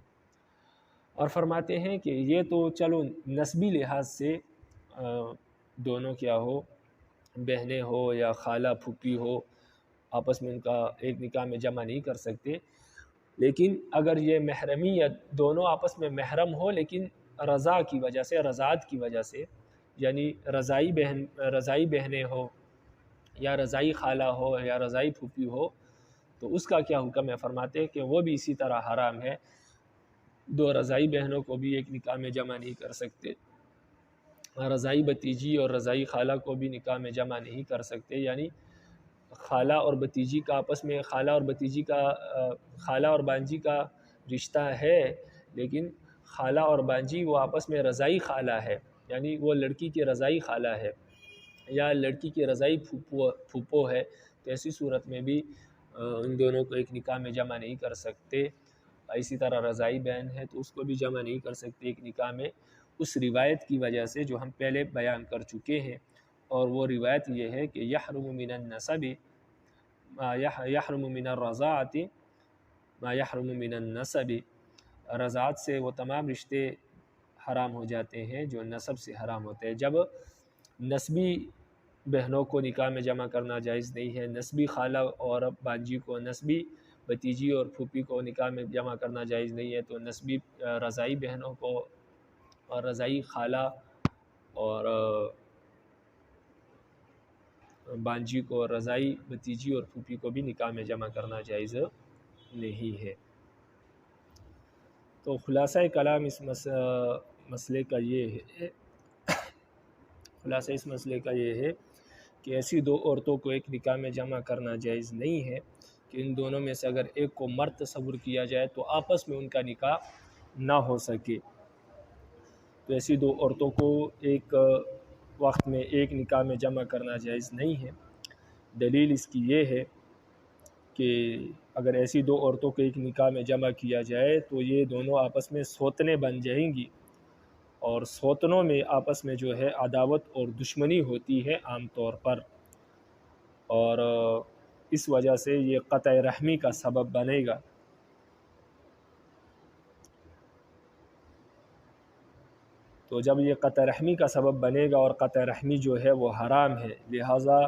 اور فرماتے ہیں کہ یہ تو چلو نسبی لحاظ سے دونوں کیا ہو، بہنیں ہو یا خالہ پھوپھی ہو، آپس میں ان کا ایک نکاح میں جمع نہیں کر سکتے، لیکن اگر یہ محرمیت دونوں آپس میں محرم ہو لیکن رضا کی وجہ سے، رضاعت کی وجہ سے، یعنی رضائی بہنیں ہو یا رضائی خالہ ہو یا رضائی پھوپھی ہو، تو اس کا کیا حکم ہے؟ فرماتے ہیں کہ وہ بھی اسی طرح حرام ہے، دو رضائی بہنوں کو بھی ایک نکاح میں جمع نہیں کر سکتے، رضائی بتیجی اور رضائی خالہ کو بھی نکاح میں جمع نہیں کر سکتے، یعنی خالہ اور بتیجی کا آپس میں خالہ اور بانجی کا رشتہ ہے، لیکن خالہ اور بانجی وہ آپس میں رضائی خالہ ہے، یعنی وہ لڑکی کی رضائی خالہ ہے یا لڑکی کی رضائی پھوپھو ہے، تو ایسی صورت میں بھی ان دونوں کو ایک نکاح میں جمع نہیں کر سکتے۔ اسی طرح رضائی بہن ہے تو اس کو بھی جمع نہیں کر سکتے ایک نکاح میں، اس روایت کی وجہ سے جو ہم پہلے بیان کر چکے ہیں، اور وہ روایت یہ ہے کہ یحرم من النسب ما یحرم من الرضاعۃ ما یحرم من النسب، رضاعت سے وہ تمام رشتے حرام ہو جاتے ہیں جو نسب سے حرام ہوتے ہیں۔ جب نسبی بہنوں کو نکاح میں جمع کرنا جائز نہیں ہے، نسبی خالہ اور بانجی کو، نسبی بتیجی اور پھوپھی کو نکاح میں جمع کرنا جائز نہیں ہے، تو نسبی رضائی بہنوں کو اور رضائی خالہ اور بانجی کو، رضائی بتیجی اور پھوپھی کو بھی نکاح میں جمع کرنا جائز نہیں ہے۔ تو خلاصہ کلام اس مسئلے کا یہ ہے کہ ایسی دو عورتوں کو ایک نکاح میں جمع کرنا جائز نہیں ہے کہ ان دونوں میں سے اگر ایک کو مرد تصور کیا جائے تو آپس میں ان کا نکاح نہ ہو سکے، تو ایسی دو عورتوں کو ایک وقت میں ایک نکاح میں جمع کرنا جائز نہیں ہے۔ دلیل اس کی یہ ہے کہ اگر ایسی دو عورتوں کو ایک نکاح میں جمع کیا جائے تو یہ دونوں آپس میں سوتنے بن جائیں گی، اور سوتنوں میں آپس میں جو ہے عداوت اور دشمنی ہوتی ہے عام طور پر، اور اس وجہ سے یہ قطع رحمی کا سبب بنے گا۔ تو جب یہ قطع رحمی کا سبب بنے گا اور قطع رحمی جو ہے وہ حرام ہے، لہٰذا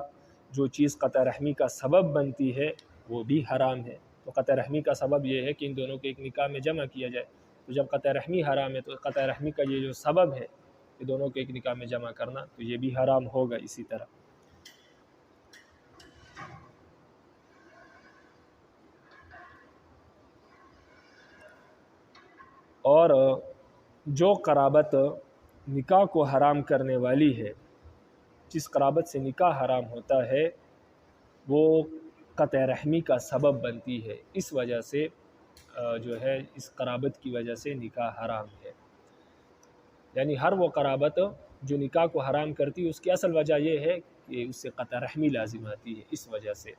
جو چیز قطع رحمی کا سبب بنتی ہے وہ بھی حرام ہے۔ تو قطع رحمی کا سبب یہ ہے کہ ان دونوں کو ایک نکاح میں جمع کیا جائے، تو جب قطع رحمی حرام ہے تو قطع رحمی کا یہ جو سبب ہے کہ دونوں کو ایک نکاح میں جمع کرنا، تو یہ بھی حرام ہوگا اسی طرح۔ اور جو قرابت نکاح کو حرام کرنے والی ہے، جس قرابت سے نکاح حرام ہوتا ہے، وہ قطع رحمی کا سبب بنتی ہے، اس وجہ سے جو ہے اس قرابت کی وجہ سے نکاح حرام ہے۔ یعنی ہر وہ قرابت جو نکاح کو حرام کرتی ہے اس کی اصل وجہ یہ ہے کہ اس سے قطع رحمی لازم آتی ہے، اس وجہ سے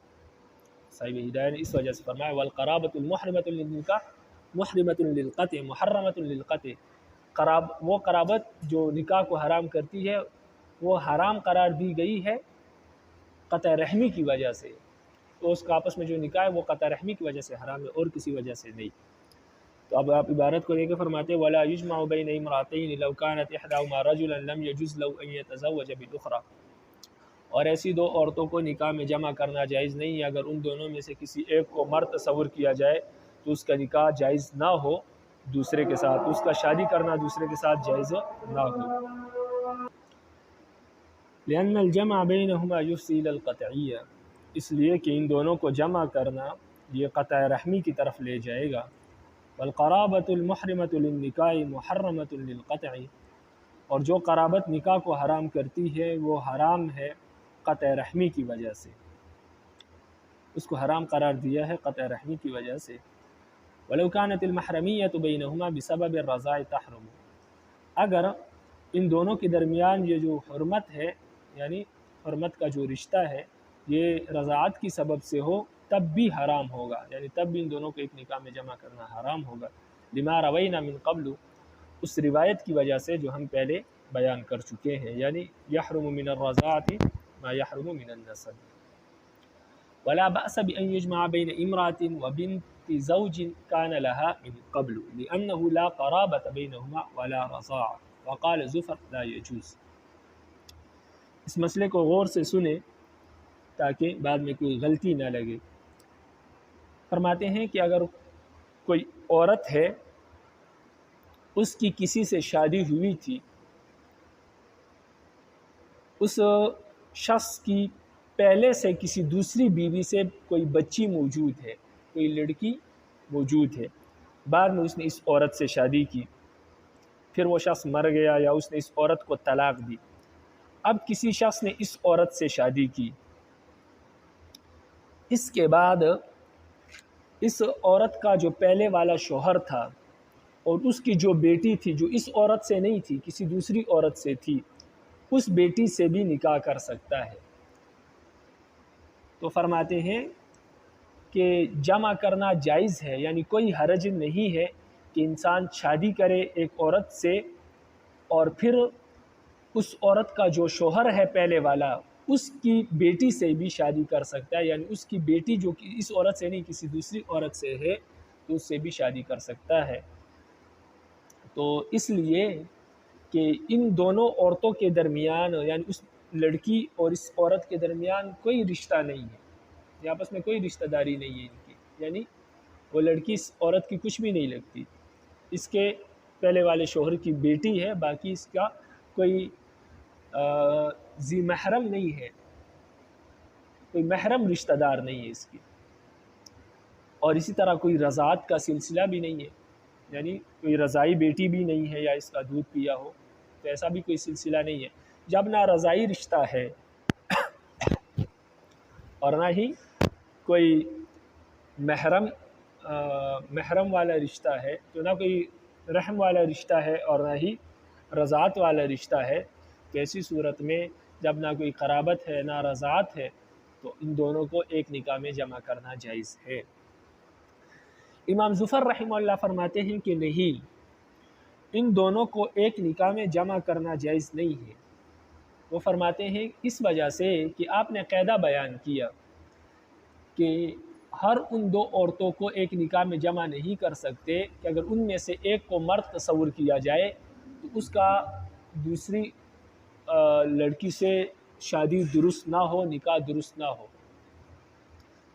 صاحب ہدایہ نے اس وجہ سے فرمایا والقرابۃ المحرمۃ للنکاح محرمۃ للقطع محرمۃ للقطع، وہ قرابت جو نکاح کو حرام کرتی ہے وہ حرام قرار دی گئی ہے قطع رحمی کی وجہ سے، تو اس کا آپس میں جو نکاح ہے وہ قطع رحمی کی وجہ سے حرام ہے اور کسی وجہ سے نہیں۔ تو اب آپ عبارت کو لے کے فرماتے ہیں وَلَا يُجْمَعُ بَيْنَ امْرَأَتَيْنِ لَوْ كَانَتْ إِحْدَاهُمَا رَجُلًا لَمْ يَجُزْ لَهُ أَن يَتَزَوَّجَ بِالْأُخْرَى، اور ایسی دو عورتوں کو نکاح میں جمع کرنا جائز نہیں ہے اگر ان دونوں میں سے کسی ایک کو مرد تصور کیا جائے تو اس کا نکاح جائز نہ ہو دوسرے کے ساتھ، اس کا شادی کرنا دوسرے کے ساتھ جائز نہ ہو، لِأَنَّ الْجَمْعَ بَيْنَهُمَا يُفْضِي إِلَى الْقَطْعِيَّةِ، اس لیے کہ ان دونوں کو جمع کرنا یہ قطع رحمی کی طرف لے جائے گا۔ والقرابۃ المحرمۃ للنکاح محرمۃ للقطع، اور جو قرابت نکاح کو حرام کرتی ہے وہ حرام ہے قطع رحمی کی وجہ سے، اس کو حرام قرار دیا ہے قطع رحمی کی وجہ سے۔ ولو كانت المحرمیۃ بینہما بسبب الرضاع تحرم، اگر ان دونوں کے درمیان یہ جو حرمت ہے، یعنی حرمت کا جو رشتہ ہے، یہ رضاعت کی سبب سے ہو تب بھی حرام ہوگا، یعنی تب بھی ان دونوں کو ایک نکاح میں جمع کرنا حرام ہوگا، لما روینا من قبل، اس روایت کی وجہ سے جو ہم پہلے بیان کر چکے ہیں، یعنی یحرم من الرضاعۃ ما یحرم من النسب۔ ولا بأس بأن يجمع بين امرأة وبنت زوج كان لها من قبل لأنه لا قرابة بينهما ولا رضاعة، وقال زفر لا يجوز۔ اس مسئلے کو غور سے سنیں تاکہ بعد میں کوئی غلطی نہ لگے۔ فرماتے ہیں کہ اگر کوئی عورت ہے، اس کی کسی سے شادی ہوئی تھی، اس شخص کی پہلے سے کسی دوسری بیوی سے کوئی بچی موجود ہے، کوئی لڑکی موجود ہے، بعد میں اس نے اس عورت سے شادی کی، پھر وہ شخص مر گیا یا اس نے اس عورت کو طلاق دی، اب کسی شخص نے اس عورت سے شادی کی، اس کے بعد اس عورت کا جو پہلے والا شوہر تھا اور اس کی جو بیٹی تھی جو اس عورت سے نہیں تھی کسی دوسری عورت سے تھی، اس بیٹی سے بھی نکاح کر سکتا ہے۔ تو فرماتے ہیں کہ جمع کرنا جائز ہے، یعنی کوئی حرج نہیں ہے کہ انسان شادی کرے ایک عورت سے اور پھر اس عورت کا جو شوہر ہے پہلے والا اس کی بیٹی سے بھی شادی کر سکتا ہے، یعنی اس کی بیٹی جو کہ اس عورت سے نہیں کسی دوسری عورت سے ہے تو اس سے بھی شادی کر سکتا ہے۔ تو اس لیے کہ ان دونوں عورتوں کے درمیان، یعنی اس لڑکی اور اس عورت کے درمیان کوئی رشتہ نہیں ہے، یہ آپس میں کوئی رشتہ داری نہیں ہے ان کی، یعنی وہ لڑکی اس عورت کی کچھ بھی نہیں لگتی، اس کے پہلے والے شوہر کی بیٹی ہے، باقی اس کا کوئی ذی محرم نہیں ہے، کوئی محرم رشتہ دار نہیں ہے اس کی، اور اسی طرح کوئی رضاعت کا سلسلہ بھی نہیں ہے، یعنی کوئی رضائی بیٹی بھی نہیں ہے یا اس کا دودھ پیا ہو، تو ایسا بھی کوئی سلسلہ نہیں ہے۔ جب نہ رضائی رشتہ ہے اور نہ ہی کوئی محرم والا رشتہ ہے، تو نہ کوئی رحم والا رشتہ ہے اور نہ ہی رضاعت والا رشتہ ہے، تو ایسی صورت میں جب نہ کوئی قرابت ہے نہ رضاعت ہے تو ان دونوں کو ایک نکاح میں جمع کرنا جائز ہے۔ امام ظفر رحمہ اللہ فرماتے ہیں کہ نہیں، ان دونوں کو ایک نکاح میں جمع کرنا جائز نہیں ہے۔ وہ فرماتے ہیں اس وجہ سے کہ آپ نے قاعدہ بیان کیا کہ ہر ان دو عورتوں کو ایک نکاح میں جمع نہیں کر سکتے کہ اگر ان میں سے ایک کو مرد تصور کیا جائے تو اس کا دوسری لڑکی سے شادی درست نہ ہو، نکاح درست نہ ہو۔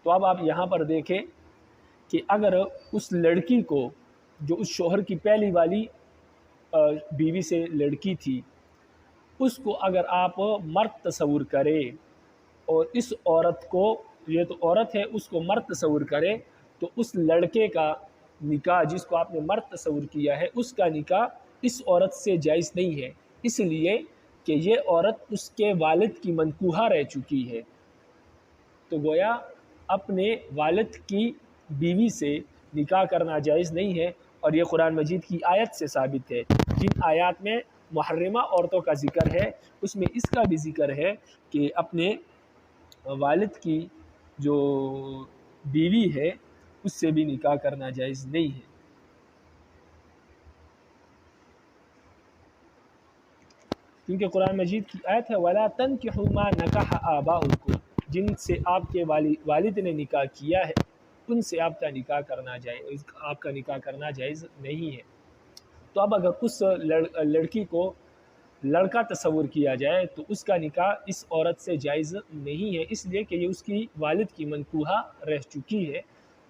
تو اب آپ یہاں پر دیکھیں کہ اگر اس لڑکی کو جو اس شوہر کی پہلی والی بیوی سے لڑکی تھی اس کو اگر آپ مرد تصور کرے اور اس عورت کو، یہ تو عورت ہے، اس کو مرد تصور کرے تو اس لڑکے کا نکاح جس کو آپ نے مرد تصور کیا ہے اس کا نکاح اس عورت سے جائز نہیں ہے، اس لیے کہ یہ عورت اس کے والد کی منکوحہ رہ چکی ہے، تو گویا اپنے والد کی بیوی سے نکاح کرنا جائز نہیں ہے۔ اور یہ قرآن مجید کی آیت سے ثابت ہے، جن آیات میں محرمہ عورتوں کا ذکر ہے اس میں اس کا بھی ذکر ہے کہ اپنے والد کی جو بیوی ہے اس سے بھی نکاح کرنا جائز نہیں ہے۔ کیونکہ قرآن مجید کی آیت ہے وَلَا تَنْكِحُوا مَا نَكَحَ آبَاؤُكُمْ، جن سے آپ کے والد نے نکاح کیا ہے ان سے آپ کا نکاح کرنا جائز نہیں ہے۔ تو اب اگر اس لڑکی کو لڑکا تصور کیا جائے تو اس کا نکاح اس عورت سے جائز نہیں ہے، اس لیے کہ یہ اس کی والد کی منکوحہ رہ چکی ہے،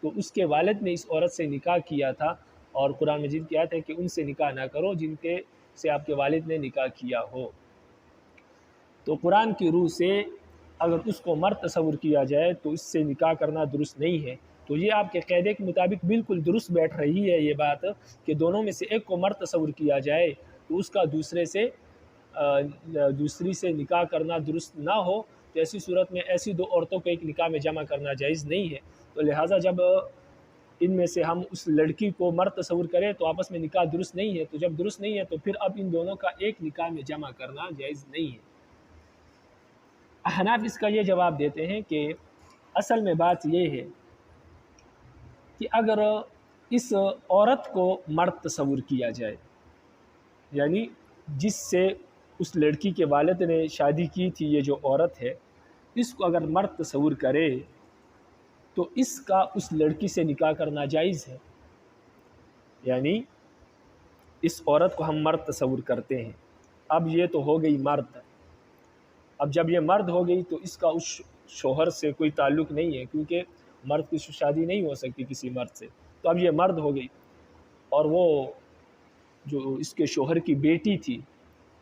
تو اس کے والد نے اس عورت سے نکاح کیا تھا، اور قرآن مجید کی آیت ہے کہ ان سے نکاح نہ کرو جن کے سے آپ کے والد نے نکاح کیا ہو۔ تو قرآن کی روح سے اگر اس کو مرد تصور کیا جائے تو اس سے نکاح کرنا درست نہیں ہے۔ تو یہ آپ کے قاعدے کے مطابق بالکل درست بیٹھ رہی ہے یہ بات کہ دونوں میں سے ایک کو مرد تصور کیا جائے تو اس کا دوسری سے نکاح کرنا درست نہ ہو، تو ایسی صورت میں ایسی دو عورتوں کو ایک نکاح میں جمع کرنا جائز نہیں ہے۔ تو لہٰذا جب ان میں سے ہم اس لڑکی کو مرد تصور کریں تو آپس میں نکاح درست نہیں ہے، تو جب درست نہیں ہے تو پھر اب ان دونوں کا ایک نکاح میں جمع کرنا جائز نہیں ہے۔ احناف اس کا یہ جواب دیتے ہیں کہ اصل میں بات یہ ہے کہ اگر اس عورت کو مرد تصور کیا جائے، یعنی جس سے اس لڑکی کے والد نے شادی کی تھی یہ جو عورت ہے، اس کو اگر مرد تصور کرے تو اس کا اس لڑکی سے نکاح کرنا جائز ہے، یعنی اس عورت کو ہم مرد تصور کرتے ہیں، اب یہ تو ہو گئی مرد، اب جب یہ مرد ہو گئی تو اس کا اس شوہر سے کوئی تعلق نہیں ہے، کیونکہ مرد کی شادی نہیں ہو سکتی کسی مرد سے، تو اب یہ مرد ہو گئی، اور وہ جو اس کے شوہر کی بیٹی تھی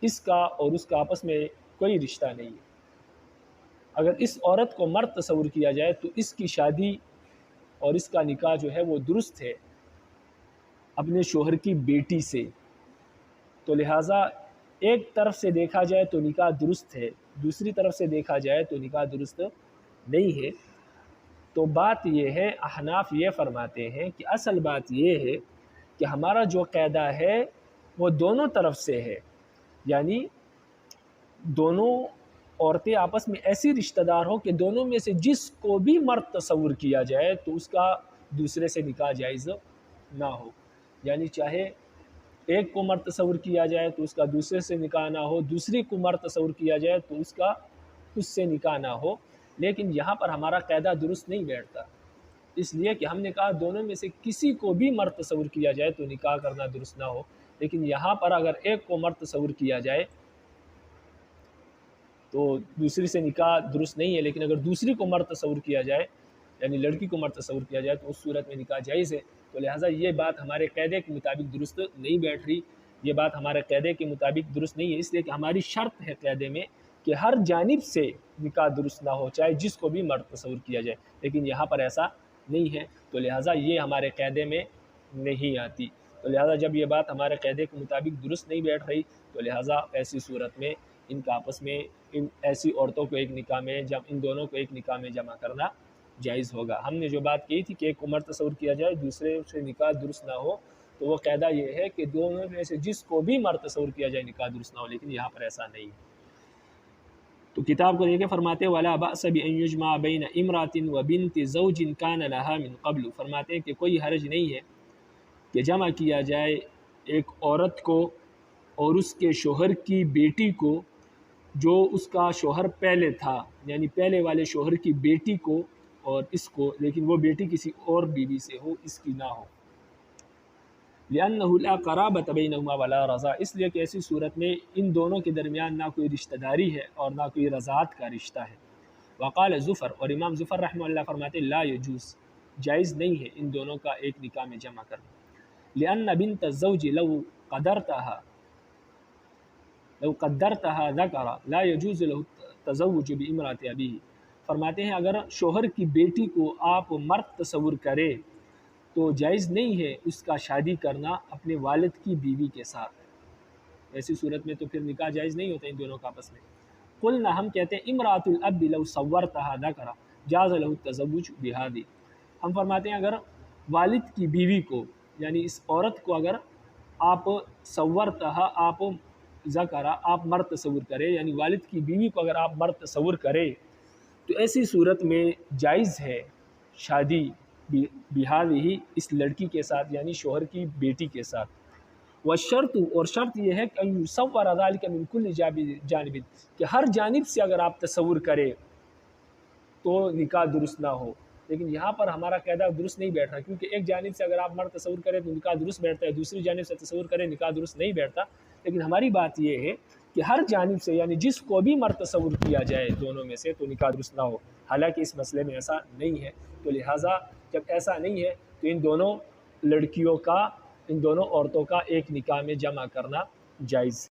اس کا اور اس کا آپس میں کوئی رشتہ نہیں ہے۔ اگر اس عورت کو مرد تصور کیا جائے تو اس کی شادی اور اس کا نکاح جو ہے وہ درست ہے اپنے شوہر کی بیٹی سے۔ تو تو لہٰذا ایک طرف سے دیکھا جائے تو نکاح درست ہے، دوسری طرف سے دیکھا جائے تو نکاح درست نہیں ہے۔ تو بات یہ ہے، احناف یہ فرماتے ہیں کہ اصل بات یہ ہے کہ ہمارا جو قاعدہ ہے وہ دونوں طرف سے ہے، یعنی دونوں عورتیں آپس میں ایسی رشتہ دار ہو کہ دونوں میں سے جس کو بھی مرد تصور کیا جائے تو اس کا دوسرے سے نکاح جائز نہ ہو، یعنی چاہے ایک کو مرد تصور کیا جائے تو اس کا دوسرے سے نکاح نہ ہو، دوسری کو مرد تصور کیا جائے تو اس سے نکاح نہ ہو۔ لیکن یہاں پر ہمارا قاعدہ درست نہیں بیٹھتا، اس لیے کہ ہم نے کہا دونوں میں سے کسی کو بھی مرد تصور کیا جائے تو نکاح کرنا درست نہ ہو، لیکن یہاں پر اگر ایک کو مرد تصور کیا جائے تو دوسری سے نکاح درست نہیں ہے، لیکن اگر دوسری کو مرد تصور کیا جائے یعنی لڑکی کو مرد تصور کیا جائے تو اس صورت میں نکاح جائز ہے۔ تو لہٰذا یہ بات ہمارے قاعدے کے مطابق درست نہیں بیٹھ رہی، یہ بات ہمارے قاعدے کے مطابق درست نہیں ہے، اس لیے کہ ہماری شرط ہے قاعدے میں کہ ہر جانب سے نکاح درست نہ ہو، چاہے جس کو بھی مرد تصور کیا جائے، لیکن یہاں پر ایسا نہیں ہے، تو لہٰذا یہ ہمارے قاعدے میں نہیں آتی۔ تو لہٰذا جب یہ بات ہمارے قاعدے کے مطابق درست نہیں بیٹھ رہی تو لہٰذا ایسی صورت میں ان کا آپس میں ان ایسی عورتوں کو ایک نکاح میں ان دونوں کو ایک نکاح میں جمع کرنا جائز ہوگا۔ ہم نے جو بات کی تھی کہ ایک کو مرد تصور کیا جائے دوسرے سے نکاح درست نہ ہو، تو وہ قاعدہ یہ ہے کہ دونوں میں سے جس کو بھی مرد تصور کیا جائے نکاح درست نہ ہو، لیکن یہاں پر ایسا نہیں ہے۔ تو کتاب کو دیکھیں، فرماتے وَلَا بَأْسَ بِأَن يُجْمَعَ بَيْنَ امْرَأَةٍ وَبِنْتِ زَوْجٍ كَانَ لَهَا مِنْ قَبْلُ، فرماتے ہیں کہ کوئی حرج نہیں ہے کہ جمع کیا جائے ایک عورت کو اور اس کے شوہر کی بیٹی کو جو اس کا شوہر پہلے تھا، یعنی پہلے والے شوہر کی بیٹی کو اور اس کو، لیکن وہ بیٹی کسی اور بیوی سے ہو، اس کی نہ ہو۔ لِأَنَّهُ لَا قَرَابَةَ بَيْنَهُمَا وَلَا رَضَاءَ، اس لیے کہ ایسی صورت میں ان دونوں کے درمیان نہ کوئی رشتہ داری ہے اور نہ کوئی رضاعت کا رشتہ ہے۔ وقال زفر، اور امام زفر رحمہ اللہ فرماتے لا یجوز، جائز نہیں ہے ان دونوں کا ایک نکاح میں جمع کرنا۔ لِأَنَّ بِنْتَ الزَّوْجِ لَوْ قَدَّرْتَهَا ذَكَرَ لَا يَجُوزُ لَهُ التَّزَوُّجُ بِامْرَأَةِ أَبِيهِ، فرماتے ہیں اگر شوہر کی بیٹی کو آپ مرد تصور کرے تو جائز نہیں ہے اس کا شادی کرنا اپنے والد کی بیوی کے ساتھ، ایسی صورت میں تو پھر نکاح جائز نہیں ہوتا ان دونوں کا آپس میں۔ قلنا، ہم کہتے ہیں امرأۃ الاب لو صورتها ذکر جاز له التزوج بهذه، ہم فرماتے ہیں اگر والد کی بیوی کو یعنی اس عورت کو اگر آپ صورتها آپ ذکر آپ مرد تصور کرے، یعنی والد کی بیوی کو اگر آپ مرد تصور کرے تو ایسی صورت میں جائز ہے شادی بہذہ اس لڑکی کے ساتھ، یعنی شوہر کی بیٹی کے ساتھ۔ والشرط، اور شرط یہ ہے کہ ان یصور ذلک من کل جانب، کہ ہر جانب سے اگر آپ تصور کرے تو نکاح درست نہ ہو، لیکن یہاں پر ہمارا قاعدہ درست نہیں بیٹھ رہا، کیونکہ ایک جانب سے اگر آپ مرد تصور کریں تو نکاح درست بیٹھتا ہے، دوسری جانب سے تصور کریں نکاح درست نہیں بیٹھتا۔ لیکن ہماری بات یہ ہے کہ ہر جانب سے یعنی جس کو بھی مرد تصور کیا جائے دونوں میں سے تو نکاح درست نہ ہو، حالانکہ اس مسئلے میں ایسا نہیں ہے۔ تو لہٰذا جب ایسا نہیں ہے تو ان دونوں لڑکیوں کا ان دونوں عورتوں کا ایک نکاح میں جمع کرنا جائز